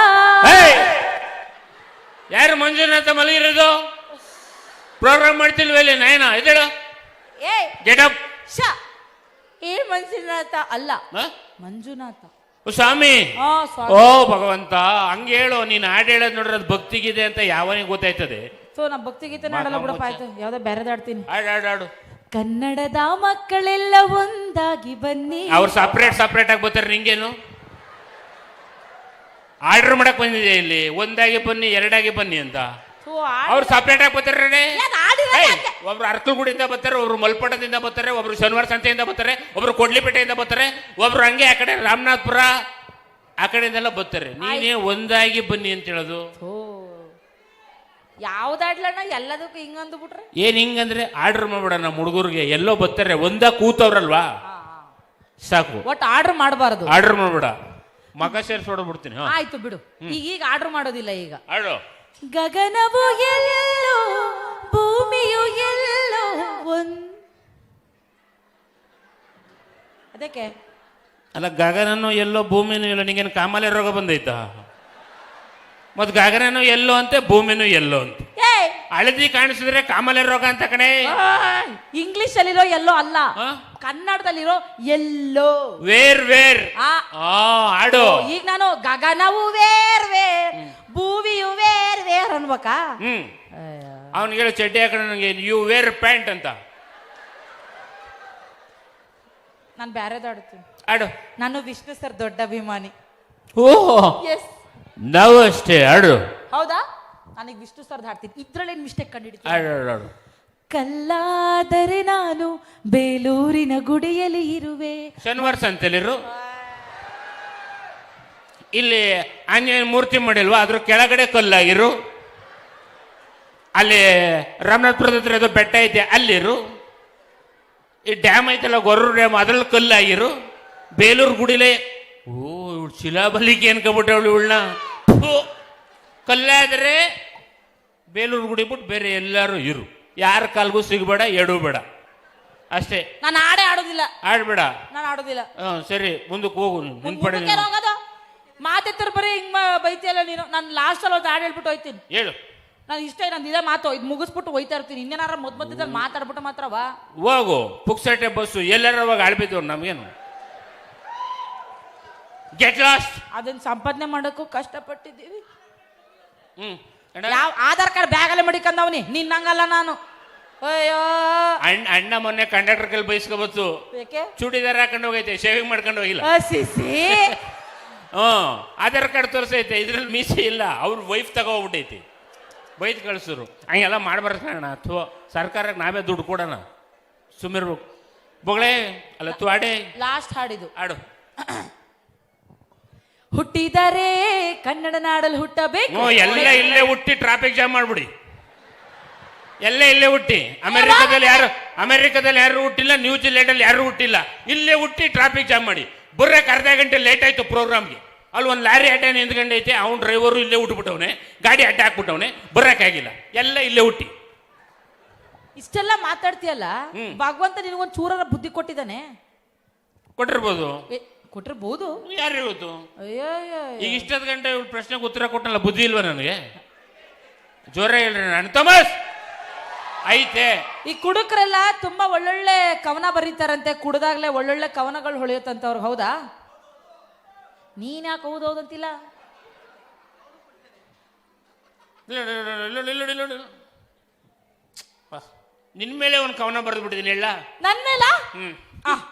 ಯಾರು ಮಂಜುನಾಥ ಮಲಗಿರೋದು? ಪ್ರೋಗ್ರಾಮ್ ಮಾಡ್ತಿಲ್ವೇಲಿ ನಯನ? ಎದ್ದೇಳು, ಏ ಗೆಟ್ ಅಪ್. ಏ ಮಂಜುನಾಥ ಅಲ್ಲ, ಮಂಜುನಾಥ ಸ್ವಾಮಿ. ಸ್ವಾಮಿ. ಓ ಭಗವಂತ, ಹಂಗೆ ಹೇಳು. ನೀನ್ ಹಾಡು ಹೇಳೋದ್ ನೋಡ್ರೆ ಅದು ಭಕ್ತಿಗಿದೆ ಅಂತ ಯಾವನಿಗೆ ಗೊತ್ತಾಯ್ತದೆ? ಸೊ ನಾ ಭಕ್ತಿ ಗೀತೆ ನಾಡಲ್ಲ ಬಿಡಪ್ಪ. ಆಯ್ತು, ಯಾವ್ದೋ ಬೇರೆದಾಡ್ತೀನಿ. ಹಾಡು. ಕನ್ನಡದ ಮಕ್ಕಳೆಲ್ಲ ಒಂದಾಗಿ ಬನ್ನಿ. ಅವ್ರು ಸಪ್ರೇಟ್ ಆಗಿ ಬರ್ತಾರೆ, ನಿಂಗೇನು? ಆರ್ಡರ್ ಮಾಡಕ್ ಬಂದಿದೆ ಇಲ್ಲಿ, ಒಂದಾಗಿ ಬನ್ನಿ, ಎರಡಾಗಿ ಬನ್ನಿ ಅಂತ. ಅವ್ರು ಸಪ್ರೇಟ್ ಆಗಿ ಬರ್ತಾರೆ. ಒಬ್ರು ಅರ್ಕಲ್ಗುಡಿಯಿಂದ ಬರ್ತಾರೆ, ಒಬ್ರು ಮಲ್ಪಟದಿಂದ ಬರ್ತಾರೆ, ಒಬ್ರು ಶನಿವಾರ ಸಂತೆಯಿಂದ ಬರ್ತಾರೆ, ಒಬ್ರು ಕೊಡ್ಲಿಪೇಟೆಯಿಂದ ಬರ್ತಾರೆ, ಒಬ್ರು ಹಂಗೆ ಆ ಕಡೆ ರಾಮನಾಥ್ಪುರ ಆ ಕಡೆಯಿಂದೆಲ್ಲ ಬರ್ತಾರೆ. ನೀನೇ ಒಂದಾಗಿ ಬನ್ನಿ ಅಂತ ಹೇಳೋದು? ಯಾವ್ದಾಡ್ಲಣ್ಣ ಎಲ್ಲದಕ್ಕೂ ಹಿಂಗಂದು ಬಿಟ್ರೆ ಏನ್ ಹಿಂಗಂದ್ರೆ ಆರ್ಡರ್ ಮಾಡ್ಬೇಡ. ನಮ್ಮ ಹುಡುಗರಿಗೆ ಎಲ್ಲೋ ಬರ್ತಾರೆ, ಒಂದ ಕೂತವ್ರಲ್ವಾ, ಸಾಕು. ಒಟ್ಟು ಆರ್ಡರ್ ಮಾಡಬಾರದು. ಆರ್ಡರ್ ಮಾಡ್ಬೇಡ, ಮಗ ಸೇರ್ಸಿ ಹೊಡ್ಬಿಡ್ತೀನಿ. ಆಯ್ತು ಬಿಡು, ಈಗ ಆರ್ಡರ್ ಮಾಡೋದಿಲ್ಲ. ಈಗ ಆಡು. ಗಗನವು ಎಲ್ಲೋ ಭೂಮಿಯು ಎಲ್ಲೋ ಅದಕ್ಕೆ ಅಲ್ಲ, ಗಗನನು ಎಲ್ಲೋ ಭೂಮಿನೂ ಎಲ್ಲೋ. ನಿಂಗೇನು ಕಾಮಾಲೆ ರೋಗ ಬಂದೈತಾ? ಮತ್ ಗಗನನು ಎಲ್ಲೋ ಅಂತೆ, ಭೂಮಿನೂ ಎಲ್ಲೋ ಅಂತ. ಹಳದಿ ಕಾಣಿಸಿದ್ರೆ ಕಾಮಾಲೆ ರೋಗ ಅಂತ ಕಣೆ. ಇಂಗ್ಲಿಷ್ ಅಲ್ಲಿರೋ ಎಲ್ಲೋ ಅಲ್ಲ, ಕನ್ನಡದಲ್ಲಿರೋ ಎಲ್ಲೋ. ವೇರ್ ಆಡು. ಈಗ ನಾನು ಗಗನವು ವೇರ್ ಭೂಮಿಯು ವೇರ್ ಅನ್ಬೇಕಾ? ಅವನಿಗೆ ಹೇಳು, ಚಡ್ಡಿ ಹಾಕೊಂಡು ನನಗೆ ಯು ವೇರ್ ಪ್ಯಾಂಟ್ ಅಂತ. ನಾನು ಬ್ಯಾರೆದಾಡ್ತೀನಿ. ಆಡು. ನಾನು ವಿಷ್ಣು ಸರ್ ದೊಡ್ಡ ಅಭಿಮಾನಿ. ಎಸ್, ನಾವು ಅಷ್ಟೇ. ಆಡು. ಹೌದಾ? ನನಗೆ ವಿಷ್ಣು ಸರ್ದು ಹಾಡ್ತೀನಿ. ಇದ್ರಲ್ಲೇನು ಮಿಸ್ಟೇಕ್ ಕಂಡಿಡ್ತೀನಿ. ಆಡು. ಕಲ್ಲಾದರೆ ನಾನು ಬೇಲೂರಿನ ಗುಡಿಯಲ್ಲಿ ಇರುವೆ. ಶನಿವಾರ ಸಂತೆಲಿರು. ಇಲ್ಲಿ ಆಂಜನೇಯ ಮೂರ್ತಿ ಮಾಡಿಲ್ವಾ, ಅದ್ರ ಕೆಳಗಡೆ ಕಲ್ಲಾಗಿರು. ಅಲ್ಲಿ ರಾಮನಾಥ್ಪುರದ ಹತ್ರ ಏದೋ ಬೆಟ್ಟ ಐತೆ, ಅಲ್ಲಿರು. ಈ ಡ್ಯಾಮ್ ಐತಲ್ಲ, ಗೊರ್ರು ಡ್ಯಾಮ್, ಅದ್ರಲ್ಲಿ ಕಲ್ಲಾಗಿರು. ಬೇಲೂರು ಗುಡಿಲೇ ಶಿಲಾಬಲಿಗೆ ಅನ್ಕೊಬಿಟ್ಟವಳು ಇವಳನ್ನ. ಕಲ್ಲಾದ್ರೆ ಬೇಲೂರು ಗುಡಿ ಬಿಟ್ಟು ಬೇರೆ ಎಲ್ಲಾರು ಇರು. ಯಾರ ಕಾಲ್ಗೂ ಸಿಗಬೇಡ, ಎಡು ಬೇಡ, ಅಷ್ಟೇ. ನಾನು ಆಡೇ ಆಡೋದಿಲ್ಲ. ಆಡ್ಬೇಡ. ನಾನು ಆಡೋದಿಲ್ಲ. ಸರಿ, ಮುಂದಕ್ಕೆ ಹೋಗು. ಮುಂದ್ಪಡೆ ಮಾತೆತ್ತರ ಬರೀ ಹಿಂಗ್ ಬೈತಿಯಲ್ಲ ನೀನು. ನಾನು ಲಾಸ್ಟ್ ಅಲ್ಲಿ ಒಂದು ಹಾಡು ಹೇಳ್ಬಿಟ್ಟು ಹೋಯ್ತೀನಿ. ಹೇಳು. ನಾನು ಇಷ್ಟೇ, ನಾನು ಇದೇ ಮಾತು ಇದು ಮುಗಿಸ್ಬಿಟ್ಟು ಹೋಯ್ತಾ ಇರ್ತೀನಿ. ಇನ್ನೇನಾರ ಮಧ್ಯದಲ್ಲಿ ಮಾತಾಡ್ಬಿಟ್ಟು ಮಾತ್ರವಾ ಹೋಗು. ಪುಕ್ಸಟೆ ಬಸ್ಸು ಎಲ್ಲಾರ ಅವಾಗ ಆಳ್ಬಿದ್ದು ನಮ್ಗೇನು. Get lost. ಅದನ್ನ ಸಂಪಾದನೆ ಮಾಡೋಕ್ಕೂ ಕಷ್ಟಪಟ್ಟಿದ್ದೀವಿ. ಯಾವ ಆಧಾರ್ ಕಾರ್ಡ್ ಬ್ಯಾಗಲ್ಲೇ ಮಡಿಕಂದವನಿ, ನಿನ್ನಂಗಲ್ಲ ನಾನು. ಅಯ್ಯೋ, ಅಣ್ಣ ಮೊನ್ನೆ ಕಂಡಕ್ಟರ್ ಕೈಲಿ ಬೈಸ್ಕೊಬತ್ತು. ಚೂಡಿದಾರ ಹಾಕೊಂಡು ಹೋಗೈತೆ, ಶೇವಿಂಗ್ ಮಾಡ್ಕೊಂಡು ಹೋಗಿಲ್ಲ. ಆಧಾರ್ ಕಾರ್ಡ್ ತೋರಿಸೈತೆ, ಇದ್ರಲ್ಲಿ ಮೀಸೆ ಇಲ್ಲ. ಅವ್ರ ವೈಫ್ ತಗೋಬಿಟ್ಟೈತಿ, ಬೈದ್ ಕಳ್ಸರು. ಹಂಗೆಲ್ಲ ಮಾಡ್ಬಾರ್ದು ಅಣ್ಣ. ಅಥವಾ ಸರ್ಕಾರಕ್ಕೆ ನಾವೇ ದುಡ್ಡು ಕೊಡೋಣ, ಸುಮ್ಮಿರ್ಬೇಕು. ಬೊಗಳೇ ಅಲ್ಲ ತು ಆಡೆ. ಲಾಸ್ಟ್ ಹಾಡಿದು ಆಡು. ಹುಟ್ಟಿದರೆ ಕನ್ನಡ ನಾಡಲ್ಲಿ ಹುಟ್ಟಬೇಕು. ಎಲ್ಲ ಇಲ್ಲೇ ಹುಟ್ಟಿ ಟ್ರಾಫಿಕ್ ಜಾಮ್ ಮಾಡ್ಬಿಡಿ. ಎಲ್ಲ ಇಲ್ಲೇ ಹುಟ್ಟಿ. ಅಮೆರಿಕದಲ್ಲಿ ಯಾರು ಹುಟ್ಟಿಲ್ಲ, ನ್ಯೂಜಿಲೆಂಡ್ ಅಲ್ಲಿ ಯಾರು ಹುಟ್ಟಿಲ್ಲ. ಇಲ್ಲೇ ಹುಟ್ಟಿ ಟ್ರಾಫಿಕ್ ಜಾಮ್ ಮಾಡಿ. ಬುರ್ರಕ್ಕೆ ಅರ್ಧ ಗಂಟೆ ಲೇಟ್ ಆಯ್ತು ಪ್ರೋಗ್ರಾಮ್ಗೆ. ಅಲ್ಲಿ ಒಂದು ಲಾರಿ ಅಡ್ಡ ನಿಂತ್ಕೊಂಡೈತೆ, ಅವ್ನು ಡ್ರೈವರು ಇಲ್ಲೇ ಹುಟ್ಟುಬಿಟ್ಟವನೆ, ಗಾಡಿ ಅಡ್ಡ ಹಾಕ್ಬಿಟ್ಟವನೆ, ಬರಕ್ಕಾಗಿಲ್ಲ. ಎಲ್ಲ ಇಲ್ಲೇ ಹುಟ್ಟಿ. ಇಷ್ಟೆಲ್ಲ ಮಾತಾಡ್ತೀಯಲ್ಲ, ಭಗವಂತ ನಿನಗೊಂದು ಚೂರರ ಬುದ್ಧಿ ಕೊಟ್ಟಿದ್ದಾನೆ. ಕೊಟ್ಟಿರ್ಬೋದು. ಕೊಟ್ಟಿರ್ಬೋದು, ಯಾರು ಇವತ್ತು. ಅಯ್ಯೋ, ಈಗ ಇಷ್ಟೊತ್ತು ಗಂಟೆ ಪ್ರಶ್ನೆಗೆ ಉತ್ತರ ಕೊಟ್ಟಲ್ಲ, ಬುದ್ಧಿ ಇಲ್ವಾ ನನಗೆ? ಜೋರ ಹೇಳ್ರಿ ನಾನು ತಮಸ್ ಐತೆ. ಈ ಕುಡುಕರೆಲ್ಲ ತುಂಬಾ ಒಳ್ಳೊಳ್ಳೆ ಕವನ ಬರೀತಾರಂತೆ, ಕುಡ್ದಾಗ್ಲೇ ಒಳ್ಳೊಳ್ಳೆ ಕವನಗಳು ಹೊಳೆಯುತ್ತಂತವ್ರು. ಹೌದಾ? ನೀನ್ ಯಾಕೆ ಹೌದೌದಂತಿಲ್ಲ? ನಿನ್ ಮೇಲೆ ಒಂದು ಕವನ ಬರೆದು ಬಿಟ್ಟಿದ್ದೀನಿ. ಹೇಳ ನನ್ ಮೇಲ?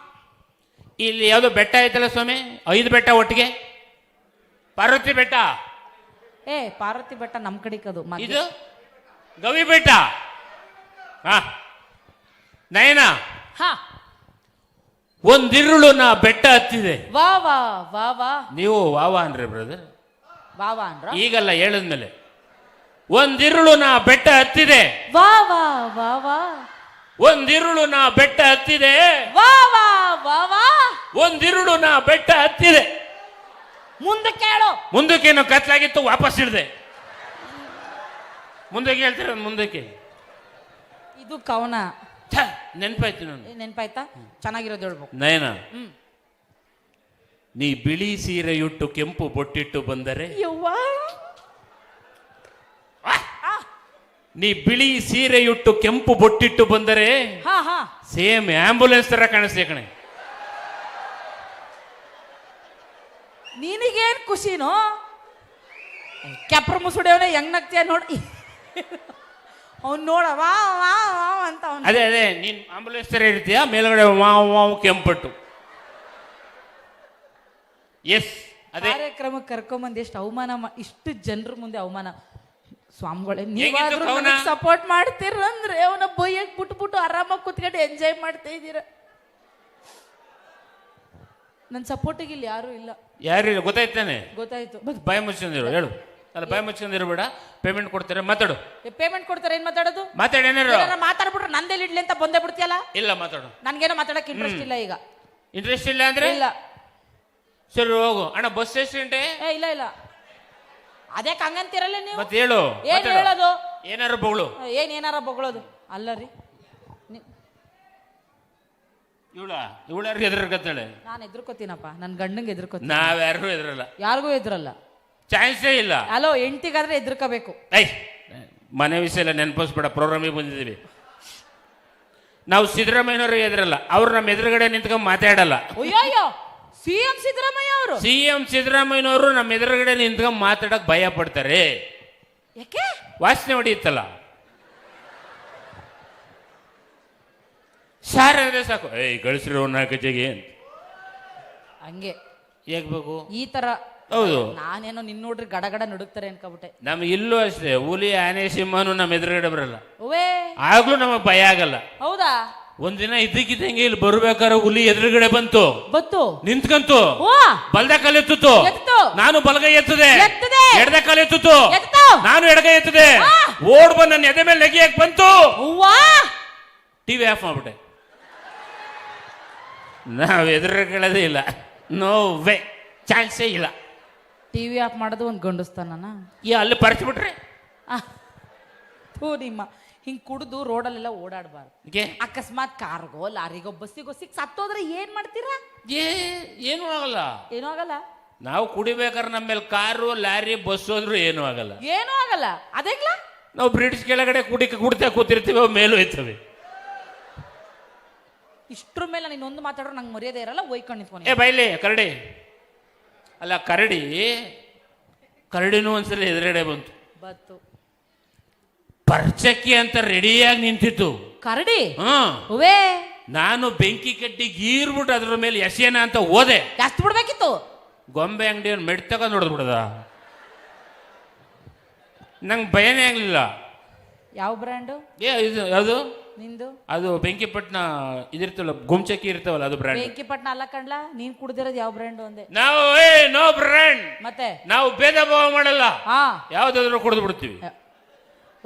ಇಲ್ಲಿ ಯಾವ್ದೋ ಬೆಟ್ಟ ಐತಲ್ಲ ಸ್ವಾಮಿ, 5 ಬೆಟ್ಟ ಒಟ್ಟಿಗೆ. ಪಾರ್ವತಿ ಬೆಟ್ಟ. ಪಾರ್ವತಿ ಬೆಟ್ಟ ನಮ್ ಕಡೆಕದು. ಇದು ಗವಿ ಬೆಟ್ಟ. ನಯನ, ಒಂದಿರುಳು ನಾ ಬೆಟ್ಟ ಹತ್ತಿದೆ. ವಾ ವಾ ವಾ ವಾ. ನೀವು ವಾವ ಅನ್ರಿ ಬ್ರದರ್. ವಾವಾ ಅಂದ್ರ ಈಗಲ್ಲ, ಹೇಳಿದ್ಮೇಲೆ. ಒಂದಿರುಳು ನಾ ಬೆಟ್ಟ ಹತ್ತಿದೆ. ವಾ ವಾ ವಾ ವಾ. ಒಂದಿರುಳು ನಾ ಬೆಟ್ಟ ಹತ್ತಿದೆ. ವಾ ವಾ ವಾ ವಾ ಒಂದಿರುಳು ನಾ ಬೆಟ್ಟ ಹತ್ತಿದೆ, ಮುಂದಕ್ಕೆ ಹೇಳು. ಮುಂದಕ್ಕೇನು ಕತ್ಲಾಗಿತ್ತು ವಾಪಸ್ ಇಳಿದೆ. ಮುಂದಕ್ಕೆ ಹೇಳ್ತೀರ, ಮುಂದಕ್ಕೆ. ಇದು ಕವನ. ನೆನಪಾಯ್ತು ನಾನು. ನೆನಪಾಯ್ತಾ? ಚೆನ್ನಾಗಿರೋದು ಹೇಳ್ಬೇಕು. ನಯನ, ನೀ ಬಿಳಿ ಸೀರೆಯುಟ್ಟು ಕೆಂಪು ಬೊಟ್ಟಿಟ್ಟು ಬಂದರೆ, ಯವ್ವಾ ನೀ ಬಿಳಿ ಸೀರೆಯುಟ್ಟು ಕೆಂಪು ಬೊಟ್ಟಿಟ್ಟು ಬಂದರೆ ಹಾ ಹಾ ಸೇಮ್ ಆಂಬುಲೆನ್ಸ್ ತರ ಕಾಣಿಸ್ತೆ ಕಣೆ. ನಿನಗೇನ್ ಖುಷಿನೋ? ಕೆಪ್ರ ಮುಸುಡಿಯವನೇ ಹೆಂಗ್ ನಗ್ತೀಯ ನೋಡಿ. ಅವ್ನು ನೋಡ ವಾ ವಾ ವಾ ಅಂತ ಅವ್ನು. ಅದೇ ಅದೇ ನೀನ್ ಆಂಬುಲೆನ್ಸ್ ತರ ಇರ್ತೀಯ, ಮೇಲ್ಗಡೆ ವಾವ್ ವಾವ್ ಕೆಂಪಟ್ಟು. ಎಸ್, ಅದೇ ಕಾರ್ಯಕ್ರಮಕ್ಕೆ ಕರ್ಕೊಂಬಂದು ಎಷ್ಟು ಅವಮಾನ ಇಷ್ಟು ಜನರ ಮುಂದೆ ಅವಮಾನ. ಸ್ವಾಮಿಗಳೇ, ಹೇಗಿತ್ತು ಕವನ? ನೀವಾದ್ರೂ ಸಪೋರ್ಟ್ ಮಾಡ್ತೀರಂದ್ರೆ ಅವನ ಬೈಯಕ್ ಬಿಟ್ಬಿಟ್ಟು ಆರಾಮಾಗಿ ಕುತ್ಕೊಂಡು ಎಂಜಾಯ್ ಮಾಡ್ತಾ ಇದ್ದೀರ. ನನ್ನ ಸಪೋರ್ಟಿಗೆ ಇಲ್ಲಿ ಯಾರು ಇಲ್ಲ. ಯಾರಿಲ್ಲ, ಗೊತ್ತಾಯ್ತಾನೆ? ಗೊತ್ತಾಯ್ತು. ಬಾಯಿ ಮುಚ್ಕೊಂಡಿರು, ಹೇಳು. ಅಲ್ಲ, ಬಾಯಿ ಮುಚ್ಕೊಂಡಿರು ಬೇಡ, ಪೇಮೆಂಟ್ ಕೊಡ್ತಾರೆ, ಮಾತಾಡು. ಪೇಮೆಂಟ್ ಕೊಡ್ತಾರೆ, ಏನ್ ಮಾತಾಡೋದು? ಮಾತಾಡೇನಾರು ಮಾತಾಡ್ಬಿಟ್ರೆ ನಂದೆಲ್ಲಿ ಇಡ್ಲಿ ಅಂತ ಬಂದೇ ಬಿಡ್ತೀಯಲ್ಲ. ಇಲ್ಲ, ಮಾತಾಡು. ನನ್ಗೇನೋ ಮಾತಾಡಕ್ ಇಂಟ್ರೆಸ್ಟ್ ಇಲ್ಲ ಈಗ. ಇಂಟ್ರೆಸ್ಟ್ ಇಲ್ಲ ಅಂದ್ರೆ ಇಲ್ಲ. ಸರಿ ಹೋಗು. ಅಣ್ಣ ಬಸ್ ಎಷ್ಟು ಗಂಟೆ? ಇಲ್ಲ ಇಲ್ಲ, ಅದೇ ಹಂಗಂತಿರಲ್ಲ ನೀವು. ಮತ್ತೆ ಹೇಳು, ಏನ್ ಹೇಳೋದು? ಏನಾರು ಬಗಳು. ಏನಾರ ಬಗಳೋದು ಅಲ್ಲ ರೀ. ಇವಳಾರ್ಗೆ ಎದುರ್ಕತ್ತಾಳೆ. ನಾನು ಎದ್ರಕೋತೀನಪ್ಪ, ನನ್ನ ಗಂಡಂಗೆ ಎದ್ರಕೋತೀನಿ. ನಾವ್ಯಾರು ಎದುರಲ್ಲ, ಯಾರಿಗೂ ಎದ್ರಲ್ಲ, ಚಾನ್ಸೇ ಇಲ್ಲ. ಅಲೋ, ಹೆಂಡ್ತಿಗಾದ್ರೆ ಎದ್ರಕೋಬೇಕು. ಐ ಮನೆ ವಿಷಯ ಎಲ್ಲ ನೆನಪಿಸ್ಬೇಡ, ಪ್ರೋಗ್ರಾಮಿಗೆ ಬಂದಿದ್ದೀವಿ ನಾವು. ಸಿದ್ದರಾಮಯ್ಯನವ್ರಿಗೆ ಎದುರಲ್ಲ, ಅವ್ರು ನಮ್ಮ ಎದುರುಗಡೆ ನಿಂತ್ಕೊಂಡು ಮಾತಾಡಲ್ಲ. ಅಯ್ಯೋ, ಸಿಎಂ ಸಿದ್ದರಾಮಯ್ಯ ಅವರು. ಸಿಎಂ ಸಿದ್ದರಾಮಯ್ಯನವರು ನಮ್ಮ ಎದುರುಗಡೆ ನಿಂತ್ಕೊಂಡು ಮಾತಾಡಕ್ ಭಯ ಪಡ್ತಾರೆ. ಯಾಕೆ? ವಾಸನೆ ಹೊಡಿಯುತ್ತಲ್ಲ. ಸಾರ್ ಅಂದ್ರೆ ಸಾಕು, ಏಯ್ ಗಳಿಸ್ರಿ 4 ಕೆಜಿಗೆ ಅಂತ. ಹಂಗೆ ಹೇಗ್ಬೇಕು ಈ ತರ. ಹೌದು, ನಾನೇನೋ ನಿನ್ ನೋಡ್ರಿ ಗಡಗಡ ನಡುಕ್ತಾರೆ ಅನ್ಕೋಬಿಟ್ಟೆ. ನಮ್ಗೆ ಇಲ್ಲೂ ಅಷ್ಟೇ, ಹುಲಿ ಆನೆ ಸಿಂಹನು ನಮ್ಮ ಎದುರುಗಡೆ ಬರಲ್ಲ. ಓವೇ, ಆಗ್ಲೂ ನಮಗ್ ಭಯ ಆಗಲ್ಲ. ಹೌದಾ? ಒಂದಿನ ಇದ್ದಕ್ಕಿದ್ದಂಗೆ ಇಲ್ಲಿ ಬರ್ಬೇಕಾದ್ರೆ ಹುಲಿ ಎದುರುಗಡೆ ಬಂತು, ನಿಂತ್ಕಂತು, ಬಲ್ದ ಕಾಲು ಎತ್ತಿತು, ನಾನು ಬಲಗೈ ಎತ್ತದೆ, ಎಡದ ಕಾಲು ಎತ್ತಿತು, ನಾನು ಎಡಗೈ ಎತ್ತದೆ, ಓಡ್ ಬಂದು ನನ್ನ ಎದೆ ಮೇಲೆ ನೆಗೆಯಕ್ ಬಂತು. ಟಿವಿ ಆಫ್ ಮಾಡ್ಬಿಟ್ಟೆ. ನಾವ್ ಎದುರುಗಳದೇ ಇಲ್ಲ, ನೋ ವೇ, ಚಾನ್ಸೇ ಇಲ್ಲ. ಟಿವಿ ಆಫ್ ಮಾಡೋದು ಒಂದು ಗಂಡಸ್ತಾನ. ಅಲ್ಲಿ ಪರಿಸ್ಬಿಟ್ರೆ ನಿಮ್ಮ ಹಿಂಗ್ ಕುಡಿದು ರೋಡಲ್ಲೆಲ್ಲ ಓಡಾಡಬಾರ್ದು. ಅಕಸ್ಮಾತ್ ಕಾರ್ಗೋ ಲಾರಿಗೋ ಬಸ್ಸಿಗೋ ಸಿಕ್ ಸತ್ತೋದ್ರೆ ಏನ್ ಮಾಡ್ತೀರಾ? ಏನು ಆಗಲ್ಲ, ಏನೂ ಆಗಲ್ಲ. ನಾವು ಕುಡಿಬೇಕಾದ್ರೆ ನಮ್ಮ ಮೇಲೆ ಕಾರು ಲಾರಿ ಬಸ್ ಹೋದ್ರು ಏನೂ ಆಗಲ್ಲ. ಏನೂ ಆಗಲ್ಲ. ಅದೇಗ್ಲ ನಾವು ಬ್ರಿಡ್ಜ್ ಕೆಳಗಡೆ ಕುಡ್ತಾ ಕೂತಿರ್ತೀವಿ, ಮೇಲೂ ಇರ್ತವೆ. ಇಷ್ಟ್ರ ಮೇಲೆ ನೀನು ಒಂದು ಮಾತಾಡೋ ನಂಗೆ ಮರ್ಯಾದೆ ಇರಲ್ಲ, ಒಯ್ಕೊಂಡು ನಿಂತ್ಕೊಂಡು. ಏ ಬೈಲಿ ಕರಡಿ ಅಲ್ಲ, ಕರಡಿನೂ ಒಂದ್ಸಲ ಎದುರುಗಡೆ ಬಂತು. ಪರ್ಚಕ್ಕಿ ಅಂತ ರೆಡಿಯಾಗಿ ನಿಂತಿತ್ತು ಕರಡಿ. ನಾನು ಬೆಂಕಿ ಕಟ್ಟಿ ಗೀರ್ಬಿಟ್ಟು ಅದ್ರ ಮೇಲೆ ಎಸೆನ ಅಂತ ಹೋದೆ. ಜಾಸ್ತಿ ಬಿಡ್ಬೇಕಿತ್ತು. ಗೊಂಬೆ ಅಂಗಡಿಯನ್ನು ಮೆಡ್ ತಗೊಂಡು ನೋಡ್ಬಿಡದ. ನಂಗೆ ಭಯನೇ ಆಗ್ಲಿಲ್ಲ. ಯಾವ ಬ್ರ್ಯಾಂಡು? ಇದು ಯಾವುದು ನಿಂದು? ಅದು ಬೆಂಕಿಪಟ್ಟಣ ಇದಿರ್ತಲ್ಲ, ಗುಮ್ಚಕ್ಕಿ ಇರ್ತಾವಲ್ಲ, ಅದು ಬ್ರ್ಯಾಂಡ್. ಬೆಂಕಿಪಟ್ಟಣ ಅಲ್ಲ ಕಣ್ಲಾ, ನೀನ್ ಕುಡ್ದಿರೋದು ಯಾವ ಬ್ರ್ಯಾಂಡು ಅಂದೆ. ನಾವು ನೋ ಬ್ರ್ಯಾಂಡ್, ಮತ್ತೆ ನಾವು ಭೇದ ಭಾವ ಮಾಡಲ್ಲ, ಯಾವ್ದಾದ್ರು ಕುಡಿದು ಬಿಡ್ತೀವಿ.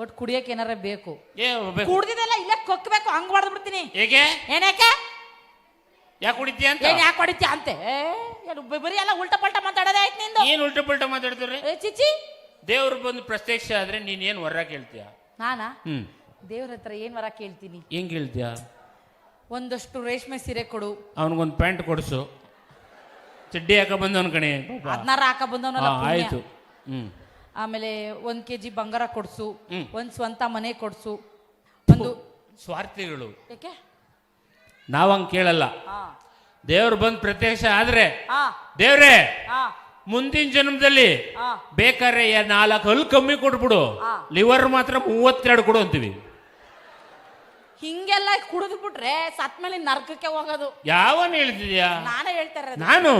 ಒಟ್ಟು ಕುಡಿಯಕ್ಕೆ ಏನಾರ ಬೇಕು. ಕುಡ್ದಿದ್ದೆಲ್ಲ ಇಲ್ಲ ಕೊಕ್ಕಬೇಕು, ಹಂಗ್ ಹೊಡೆದ್ ಬಿಡ್ತೀನಿ. ಹೇಗೆ? ಏನಕ್ಕೆ? ಯಾಕೆ ಕುಡಿತೀಯ ಅಂತ? ಯಾಕೆ ಹೊಡಿತೀಯ ಅಂತೆ? ಬರೀ ಎಲ್ಲ ಉಲ್ಟಾ ಪಲ್ಟಾ ಮಾತಾಡೋದೇ ಆಯ್ತು ನಿಂದು. ಏನ್ ಉಲ್ಟಾ ಪಲ್ಟಾ ಮಾತಾಡ್ತಾರೆ? ಚಿಚಿ, ದೇವ್ರು ಬಂದು ಪ್ರತ್ಯಕ್ಷ ಆದ್ರೆ ನೀನ್ ಏನ್ ವರ ಕೇಳ್ತೀಯ? ನಾನಾ ದೇವ್ರ ಹತ್ರ ಏನ್ ವರ ಕೇಳ್ತೀನಿ? ಹೆಂಗ್ ಕೇಳ್ತೀಯ? ಒಂದಷ್ಟು ರೇಷ್ಮೆ ಸೀರೆ ಕೊಡು, ಅವನಿಗೊಂದು ಪ್ಯಾಂಟ್ ಕೊಡ್ಸು, ಚಡ್ಡಿ ಹಾಕ ಬಂದವನ್ ಕಣೆ, 16 ಹಾಕ ಬಂದವನಲ್ಲ. ಆಯ್ತು. ಆಮೇಲೆ 1 kg ಬಂಗಾರ ಕೊಡ್ಸು, ಒಂದ್ ಸ್ವಂತ ಮನೆ ಕೊಡ್ಸು. ಒಂದು ಸ್ವಾರ್ಥಿಗಳು. ಯಾಕೆ? ನಾವಂಗ್ ಕೇಳಲ್ಲ. ದೇವ್ರು ಬಂದ್ ಪ್ರತ್ಯಕ್ಷ ಆದ್ರೆ, ದೇವ್ರೇ ಮುಂದಿನ ಜನ್ಮದಲ್ಲಿ ಬೇಕಾದ್ರೆ 4 ಹಲ್ಲು ಕಮ್ಮಿ ಕೊಟ್ಬಿಡು, ಲಿವರ್ ಮಾತ್ರ 32 ಕೊಡು ಅಂತೀವಿ. ಹಿಂಗೆಲ್ಲ ಕುಡಿದು ಬಿಟ್ರೆ ಸತ್ ಮೇಲೆ ನರ್ಕಕ್ಕೆ ಹೋಗೋದು. ಯಾವನ್ ಹೇಳ್ತಿದ್ಯಾ? ನಾನೇ ಹೇಳ್ತಾ ಇರೋದು. ನಾನು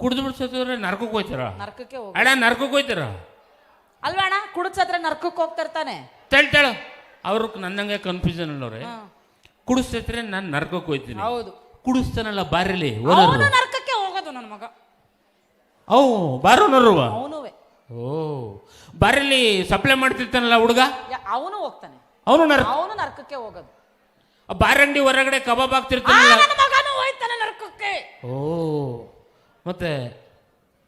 ಕುಡಿದು ಬಿಡ್ಸೋದ್ರೆ ನರ್ಕಕ್ಕೆ ಹೋಯ್ತಾರ? ನರ್ಕಕ್ಕೆ ಹೋಗ ಅಣ್ಣ, ನರ್ಕಕ್ಕೆ ಹೋಯ್ತಾರ ಅಲ್ವಾ ಅಣ್ಣ? ಕುಡಿಸತ್ರ ನರ್ಕಕ್ಕೆ ಹೋಗ್ತಿರ್ತಾನೆ. ತಳ್ತಾಳ ಅವ್ರ ನನ್ನಂಗೆ ಕನ್ಫ್ಯೂಷನ್ ಅಲ್ಲವ್ರೆ. ಕುಡಿಸ್ತೈತ್ರೆ ನಾನು ನರ್ಕಕ್ಕೆ ಹೋಯ್ತೀನಿ. ಹೌದು, ಕುಡಿಸ್ತಾನಲ್ಲ ಬಾರಲ್ಲಿ ನರ್ಕಕ್ಕೆ ಹೋಗೋದು ನನ್ನ ಮಗ. ಅವು ಬಾರೋನರುವ ಅವನುವೆ. ಓ, ಬಾರಲ್ಲಿ ಸಪ್ಲೈ ಮಾಡ್ತಿರ್ತಾನಲ್ಲ ಹುಡುಗ, ಅವನು ಹೋಗ್ತಾನೆ. ಅವನು ನರ್ಕಕ್ಕೆ ಹೋಗೋದು. ಬಾರಂಗಡಿ ಹೊರಗಡೆ ಕಬಾಬ್ ಆಗ್ತಿರ್ತಾನಲ್ಲ. ನನ್ನ ಮಗನೂ ಹೋಯ್ತಾನೆ ನರಕಕ್ಕೆ. ಓ ಮತ್ತೆ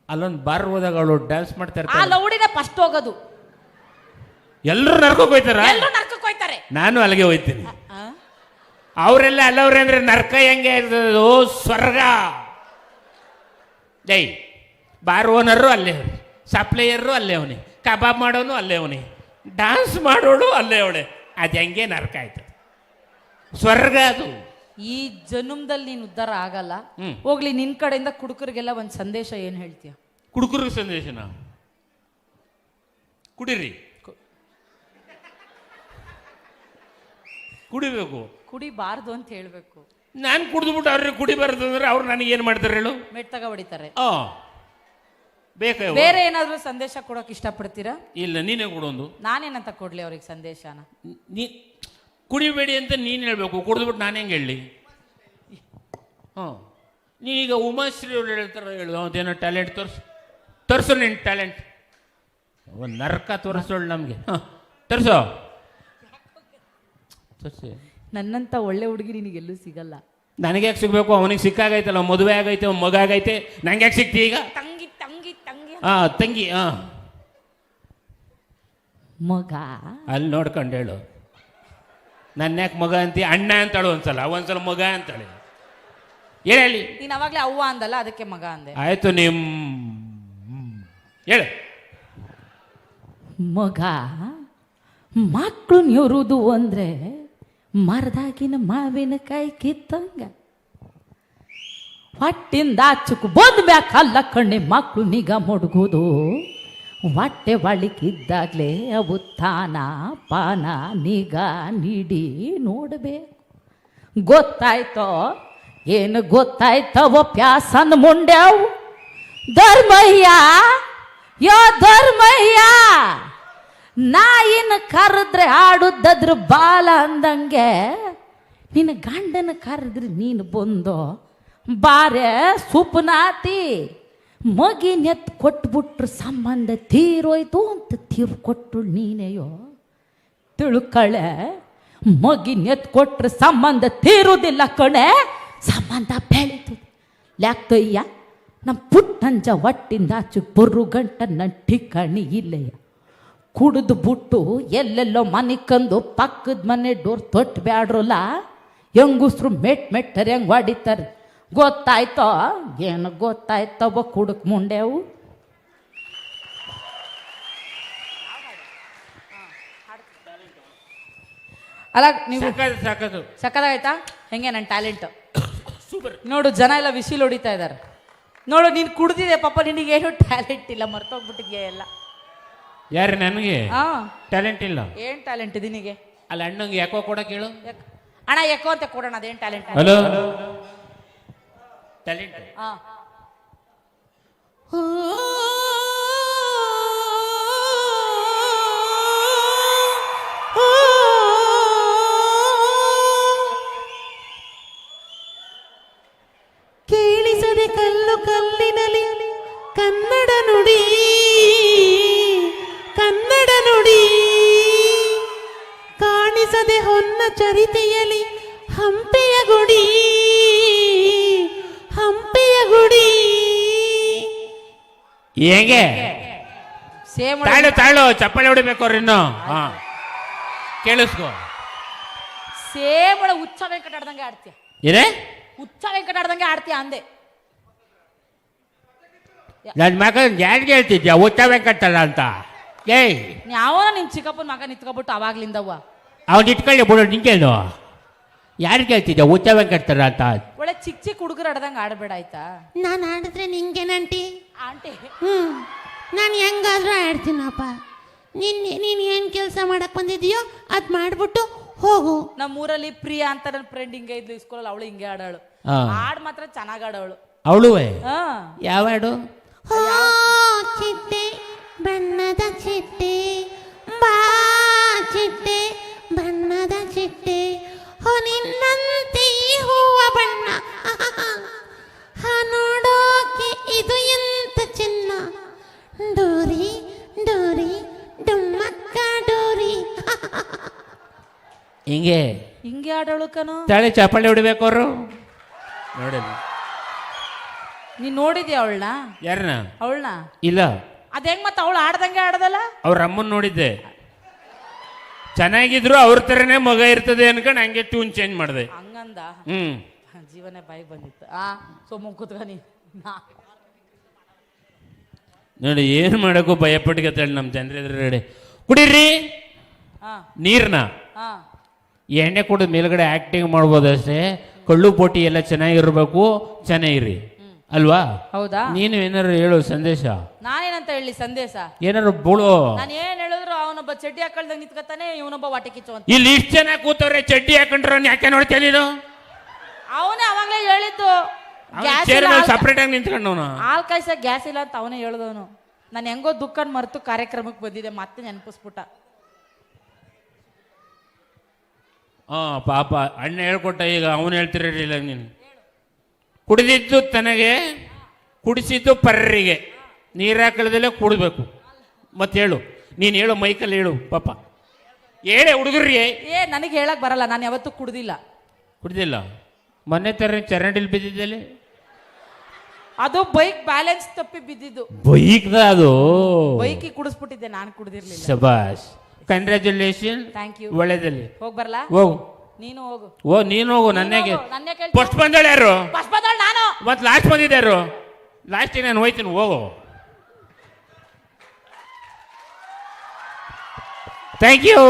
ಅಲ್ಲೊಂದು ಬಾರ್ ಹೋದಾಗ ಅವಳು ಡ್ಯಾನ್ಸ್ ಮಾಡ್ತಾ ಆ ಇರ್ತಾಳೆ. ಲೌಡಿನ ಫಸ್ಟ್ ಹೋಗೋದು. ಎಲ್ಲರೂ ನರ್ಕಕ್ಕೆ ಹೋಯ್ತಾರ. ಎಲ್ಲರೂ ನರಕಕ್ಕೆ ಹೋಯ್ತಾರೆ. ನಾನು ಅಲ್ಲಿಗೆ ಹೋಯ್ತೀನಿ. ಆ? ಅವರೆಲ್ಲ ಅಲ್ಲವ್ರೆ ಅಂದ್ರೆ ನರ್ಕ ಹೆಂಗೆ ಇರ್ತದೆ? ಓ ಸ್ವರ್ಗ. ಡೈ ಬಾರ್ ಓನರು ಅಲ್ಲೇ ಅವನಿ, ಸಪ್ಲೈಯರು ಅಲ್ಲೇ ಅವನಿ, ಕಬಾಬ್ ಮಾಡೋನು ಅಲ್ಲೇ ಅವನಿ, ಡ್ಯಾನ್ಸ್ ಮಾಡೋಳು ಅಲ್ಲೇ ಅವಳೆ. ಅದು ಹೆಂಗೆ ನರ್ಕ ಆಯ್ತು? ಸ್ವರ್ಗ ಅದು. ಈ ಜನ್ಮದಲ್ಲಿ ನೀನು ಉದ್ಧಾರ ಆಗಲ್ಲ. ಹ್ಮ್. ಹೋಗ್ಲಿ, ನಿನ್ ಕಡೆಯಿಂದ ಕುಡುಕರಿಗೆಲ್ಲ ಒಂದು ಸಂದೇಶ ಏನ್ ಹೇಳ್ತೀಯ? ಕುಡುಕರಿಗೆ ಸಂದೇಶನ ಕುಡೀರಿ, ಕುಡಿಬೇಕು. ಕುಡಿಬಾರ್ದು ಅಂತ ಹೇಳ್ಬೇಕು. ನಾನು ಕುಡಿದ್ಬಿಟ್ಟು ಅವ್ರಿಗೆ ಕುಡಿಬಾರ್ದು ಅಂದ್ರೆ ಅವ್ರು ನನಗೆ ಏನು ಮಾಡ್ತಾರೆ ಹೇಳು? ಮೆಟ್ಟಾಗ ಹೊಡಿತಾರೆ. ಬೇಕಾ? ಬೇರೆ ಏನಾದ್ರೂ ಸಂದೇಶ ಕೊಡೋಕೆ ಇಷ್ಟಪಡ್ತೀರಾ? ಇಲ್ಲ, ನೀನೇ ಕೊಡೊಂದು. ನಾನೇನಂತ ಕೊಡ್ಲಿ ಅವ್ರಿಗೆ ಸಂದೇಶನ? ನೀ ಕುಡಿಬೇಡಿ ಅಂತ ನೀನು ಹೇಳ್ಬೇಕು, ಕುಡಿದ್ಬಿಟ್ಟು ನಾನು ಹೆಂಗೆ ಹೇಳಿ? ನೀವೀಗ ಉಮಾಶ್ರೀ ಅವ್ರು ಹೇಳ್ತಾರೆ, ಹೇಳು ಅದೇನೋ ಟ್ಯಾಲೆಂಟ್ ತೋರಿಸು ನಿನ್ನ ಟ್ಯಾಲೆಂಟ್. ಒಂದು ನರ್ಕ ತೋರಿಸೋಳು ನಮಗೆ. ತೋರಿಸೋ, ತೋರಿಸಿ. ನನ್ನಂತ ಒಳ್ಳೆ ಹುಡುಗಿ ನಿನಗೆಲ್ಲೂ ಸಿಗಲ್ಲ. ನನಗೆ ಯಾಕೆ ಸಿಗ್ಬೇಕು? ಅವನಿಗೆ ಸಿಕ್ಕಾಗೈತಲ್ಲ, ಮದುವೆ ಆಗೈತೆ, ಮಗ ಆಗೈತೆ, ನಂಗೆ ಯಾಕೆ ಸಿಗ್ತಿ ಈಗ? ತಂಗಿ ತಂಗಿ ತಂಗಿ ತಂಗಿ. ಮಗ ಅಲ್ಲಿ ನೋಡ್ಕೊಂಡು ಹೇಳು. ನನ್ನ ಯಾಕೆ ಮಗ ಅಂತಿ? ಅಣ್ಣ ಅಂತಾಳು ಒಂದ್ಸಲ ಮಗ ಅಂತಾಳೆ. ಹೇಳಿ. ನೀನ್ ಅವಾಗ್ಲೇ ಅವ್ವ ಅಂದಲ್ಲ, ಅದಕ್ಕೆ ಮಗ ಅಂದೆ. ಆಯ್ತು, ಹೇಳು. ಮಗ ಮಕ್ಕಳು ನೆರುವುದು ಅಂದ್ರೆ ಮರದಾಗಿನ ಮಾವಿನಕಾಯಿ ಕಿತ್ತಂಗ, ಹೊಟ್ಟಿಂದ ಆಚುಕು ಬಂದ ಮ್ಯಾಕ ಅಲ್ಲ ಕಣ್ಣೆ ಮಕ್ಕಳು ನಿಗಾ ಮೊಡ್ಗೋದು. ಹೊಟ್ಟೆ ಒಳಗಿದ್ದಾಗಲೇ ಅವು ತಾನ ಪಾನ ನಿಗಾ ನೀಡಿ ನೋಡಬೇಕು. ಗೊತ್ತಾಯ್ತೋ? ಏನು ಗೊತ್ತಾಯ್ತವ ಪ್ಯಾಸನ್ ಮುಂಡ್ಯಾವು? ಧರ್ಮಯ್ಯ, ಯೋ ಧರ್ಮಯ್ಯ, ನಾಯಿನ ಕರೆದ್ರೆ ಆಡುದ್ದದ್ರ ಬಾಲ ಅಂದಂಗೆ ನಿನ್ನ ಗಂಡನ ಕರೆದ್ರೆ ನೀನು ಬಂದೋ ಬಾರೆ ಸುಪ್ನಾತಿ. ಮಗಿನೆತ್ ಕೊಟ್ಬಿಟ್ರು ಸಂಬಂಧ ತೀರೋಯ್ತು ಅಂತ ತೀರು ಕೊಟ್ಟು ನೀನೆಯೋ ತಿಳ್ಕಳೆ. ಮಗಿನೆತ್ ಕೊಟ್ರೆ ಸಂಬಂಧ ತೀರುವುದಿಲ್ಲ ಕಣೆ, ಸಂಬಂಧ ಬೆಳೀತು. ಲ್ಯಾಕ್ತಯ್ಯ, ನಮ್ಮ ಪುಟ್ಟಂಜ ಹೊಟ್ಟಿಂದ ಆಚೆ ಬರು ಗಂಟ ನನ್ನ ಠಿಕಾಣಿ ಇಲ್ಲಯ್ಯ. ಕುಡಿದು ಬಿಟ್ಟು ಎಲ್ಲೆಲ್ಲೋ ಮನೆ ಕಂದು ಪಕ್ಕದ ಮನೆ ಡೋರ್ ತೊಟ್ಟು ಬ್ಯಾಡ್ರಲ್ಲ, ಹೆಂಗುಸ್ರು ಮೆಟ್ಟರೆ ಹೆಂಗೆ ಹೊಡಿತಾರೆ. ಗೊತ್ತಾಯ್ತೋ? ಏನು ಗೊತ್ತಾಯ್ತವ ಕುಡುಕ್ ಮುಂಡೆವು? ಅಲ್ಲ ನೀವು ಸಾಕದು ಸಕ್ಕದಾಯ್ತಾ? ಹೆಂಗೆ ನನ್ನ ಟ್ಯಾಲೆಂಟ್ ಸೂಪರ್. ನೋಡು, ಜನ ಎಲ್ಲ ವಿಸಿಲ್ ಹೊಡಿತಾ ಇದ್ದಾರೆ. ನೋಡು, ನೀನು ಕುಡ್ದಿದೆ ಪಾಪ, ನಿನಗೇನು ಟ್ಯಾಲೆಂಟ್ ಇಲ್ಲ, ಮರ್ತೋಗ್ಬಿಟ್ಟಿದ್ಯಾ ಎಲ್ಲ. ಯಾರು? ನನಗೆ ಹಾ, ಟ್ಯಾಲೆಂಟ್ ಇಲ್ಲ. ಏನ್ ಟ್ಯಾಲೆಂಟ್ ಇದೆ ನಿನಗೆ? ಅಲ್ಲ, ಅಣ್ಣಂಗೆ ಯಾಕೋ ಕೊಡಕ್ಕೆ ಹೇಳು. ಅಣ್ಣ ಯಾಕೋ ಅಂತ ಕೊಡೋಣ, ಅದೇನ್ ಟ್ಯಾಲೆಂಟ್? Hello, talent. ಹಾ, ಕೇಳಿಸದೆ ಕಲ್ಲು ಕಲ್ಲಿನಲಿ ಕನ್ನಡ ನುಡಿ, ಕನ್ನಡ ನುಡಿ ಕಾಣಿಸದೆ ಹೊನ್ನ ಚರಿತೆಯಲಿ ಹಂಪೆಯ ಗುಡಿ, ಹಂಪೆಯ ಗುಡಿ. ಹೆಂಗೆ? ಸೇಮ್ ತಾಳು ಚಪ್ಪಾಳೆ ಹೊಡಿಬೇಕು ಅವ್ರು ಇನ್ನು. ಹಾ, ಕೇಳಿಸ್ಕೋ. ಸೇಮ್ ಹುಚ್ಚ ವೆಂಕಟ ಆಡ್ದಂಗೆ ಆಡ್ತೀಯ. ಏನೇ? ಹುಚ್ಚ ವೆಂಕಟ ಆಡ್ದಂಗೆ ಆಡ್ತೀಯ ಅಂದೆ. ನನ್ನ ಮಗನ್ ಯಾರಿಗೆ ಹೇಳ್ತಿದ್ಯಾ ಹುಚ್ಚ ವೆಂಕಟಲ್ಲ ಅಂತ? ಏಯ್, ಯಾವನ ನಿನ್ ಚಿಕ್ಕಪ್ಪನ ಮಗ ನಿಂತ್ಕೊಬಿಟ್ಟು ಅವಾಗ್ಲಿಂದವ್ವ ಅವ್ನು ಇಟ್ಕೊಳ್ಳಿ ಬಿಡು. ನಿಂಗೇನು? ಯಾರಿಗೆ ಹೇಳ್ತಿದ್ಯಾ ಹುಚ್ಚ ವೆಂಕಟಲ್ಲ ಅಂತ? ಒಳ್ಳೆ ಚಿಕ್ಕ ಚಿಕ್ಕ ಹುಡುಗರು ಆಡ್ದಂಗೆ ಆಡಬೇಡ ಆಯ್ತಾ? ನಾನು ಆಡಿದ್ರೆ ನಿಂಗೇನಂಟಿ? ಆಂಟಿ, ನಾನು ಹೆಂಗಾದ್ರೂ ಆಡ್ತೀನಪ್ಪ. ನೀನು ಏನು ಕೆಲಸ ಮಾಡಕ್ ಬಂದಿದೀಯೋ ಅದು ಮಾಡ್ಬಿಟ್ಟು ಹೋಗು. ನಮ್ಮೂರಲ್ಲಿ ಪ್ರಿಯಾ ಅಂತ ನನ್ನ ಫ್ರೆಂಡ್ ಹಿಂಗೆ ಇದ್ಲು ಇಸ್ಕೊಳ್ಳಲ್ಲ, ಅವಳು ಹಿಂಗೆ ಆಡೋಳು. ಹಾಡ್ ಮಾತ್ರ ಚೆನ್ನಾಗ್ ಆಡೋಳು. ಅವಳು ಹಾ, ಯಾವ ಹಾಡು? ಚಿಟ್ಟೆ ಬಣ್ಣದ ಚಿಟ್ಟೆ, ಬಾ ಚಿಟ್ಟೆ ಬಣ್ಣದ ಚಿಟ್ಟೆ, ನಿನ್ನಂತೆ ಹೂವ ಬಣ್ಣ, ನೋಡೋಕೆ ಇದು ಎಂತ ಚಿನ್ನ, ಡೋರಿ ಡೋರಿ ಡುಮ್ಮಕ್ಕ ಡೋರಿ. ಹಿಂಗೆ ಹಿಂಗೆ ಆಡೋಳು ಕಣೋ. ತಾಳಿ ಚಪ್ಪಾಳೆ ಹೊಡಿಬೇಕು ಅವರು ನೋಡಿ. ನೀನ್ ನೋಡಿದ್ಯಾ ಅವಳನ್ನ? ಯಾರನ್ನ? ಅವಳನ್ನ ಇಲ್ಲ. ಅದ್ ಹೆಂಗ್ ಮತ್ತೆ ಅವಳು ಆಡ್ದಂಗೆ ಆಡದಲ್ಲ? ಅವ್ರ ಅಮ್ಮನ್ ನೋಡಿದ್ದೆ, ಚೆನ್ನಾಗಿದ್ರು ಅವ್ರ ತರನೇ ಮಗ ಇರ್ತದೆ ಅನ್ಕೊಂಡು ಹಂಗೆ ಟ್ಯೂನ್ ಚೇಂಜ್ ಮಾಡಿದೆ. ಹಂಗಂದ ಜೀವನ ಬಾಯಿಗೆ ಬಂದಿತ್ತು. ಸೊಮ್ಮ ಕೂತ್ಕನಿ. ನೋಡಿ ಏನು ಮಾಡಕ್ಕೂ ಭಯಪಟ್ಕತ್ತೇಳಿ ನಮ್ಮ ಜನರ ಎದುರುಗಡೆ. ಕುಡೀರಿ ನೀರ್ನ, ಎಣ್ಣೆ ಕುಡಿದ ಮೇಲ್ಗಡೆ ಆಕ್ಟಿಂಗ್ ಮಾಡ್ಬೋದು ಅಷ್ಟೇ. ಕಳ್ಳು ಪೋಟಿ ಎಲ್ಲ ಚೆನ್ನಾಗಿರ್ಬೇಕು, ಚೆನ್ನಾಗಿರಿ ಅಲ್ವಾ? ಹೌದಾ? ನೀನು ಏನಾರು ಹೇಳು ಸಂದೇಶ. ನಾನೇನಂತ ಹೇಳಿ ಸಂದೇಶ? ಏನಾರು ಬೋಳು. ನಾನು ಏನ್ ಹೇಳಿದ್ರು ಅವನೊಬ್ಬ ಚಡ್ಡಿ ಹಾಕೊಳ್ದಂಗ್ ನಿಂತ್ಕೊತಾನೆ, ಇವನೊಬ್ಬ ವಾಟೆ ಕಿಚ್ಚು ಅಂತ. ಇಲ್ಲಿ ಇಷ್ಟು ಚೆನ್ನಾಗಿ ಕೂತವ್ರೆ, ಚಡ್ಡಿ ಹಾಕೊಂಡ್ರ ಯಾಕೆ ನೋಡ್ತೇನೆ ನೀನು? ಅವನೇ ಅವಾಗ್ಲೇ ಹೇಳಿದ್ದು ಸಪ್ರೇಟ್ ಆಗಿ ನಿಂತ್ಕೊಂಡವನು. ಹಾಲ್ ಕಾಯ್ಸ ಗ್ಯಾಸ್ ಇಲ್ಲ ಅಂತ ಅವನೇ ಹೇಳ್ದವನು. ನಾನು ಹೆಂಗೋ ದುಃಖನ್ ಮರೆತು ಕಾರ್ಯಕ್ರಮಕ್ಕೆ ಬಂದಿದೆ, ಮತ್ತೆ ನೆನಪಿಸ್ಬಿಟ್ಟ. ಪಾಪ ಅಣ್ಣ ಹೇಳ್ಕೊಟ್ಟ, ಈಗ ಅವನು ಹೇಳ್ತಿರಲಿಲ್ಲ. ನೀನು ಕುಡಿದಿದ್ದು ತನಗೆ, ಕುಡಿಸಿದ್ದು ಪರ್ರಿಗೆ, ನೀರು ಹಾಕಳದಲ್ಲೇ ಕುಡಿಬೇಕು. ಮತ್ತೆ ಹೇಳು, ನೀನು ಹೇಳು, ಮೈಕಲ್ಲಿ ಹೇಳು ಪಾಪ, ಹೇಳೆ ಹುಡುಗರಿಗೆ. ನನಗೆ ಹೇಳಕ್ ಬರಲ್ಲ, ನಾನು ಯಾವತ್ತೂ ಕುಡ್ದಿಲ್ಲ. ಕುಡ್ದಿಲ್ಲ? ಮೊನ್ನೆ ತರ ಚರಂಡಿಲಿ ಬಿದ್ದಿದ್ದಲ್ಲಿ ಅದು ಬೈಕ್ ಬ್ಯಾಲೆನ್ಸ್ ತಪ್ಪಿ ಬಿದ್ದಿದ್ದು. ಬೈಕ್ದ ಅದು? ಬೈಕಿ ಕುಡಿಸ್ಬಿಟ್ಟಿದ್ದೆ, ನಾನು ಕುಡ್ದಿರ್ಲಿಲ್ಲ. ಶಬಾಷ್, ಕಂಗ್ರ್ಯಾಚುಲೇಷನ್. Thank you. ಒಳ್ಳೇದಲ್ಲಿ ಹೋಗ್ ಬರ್ಲಾ? ಹೋಗು. ನೀನು ಹೋಗು. ನೀನು ಹೋಗು. ನನ್ನೇ ನನ್ನೇ ಫಸ್ಟ್ ಬಂದಳು ಯಾರು? ಫಸ್ಟ್ ಬಂದಳು ನಾನು. ಮತ್ತೆ ಲಾಸ್ಟ್ ಬಂದಿದ್ದಾರು? ಲಾಸ್ಟಿಗೆ ನಾನು ಹೋಯ್ತೀನಿ, ಹೋಗು. Thank you.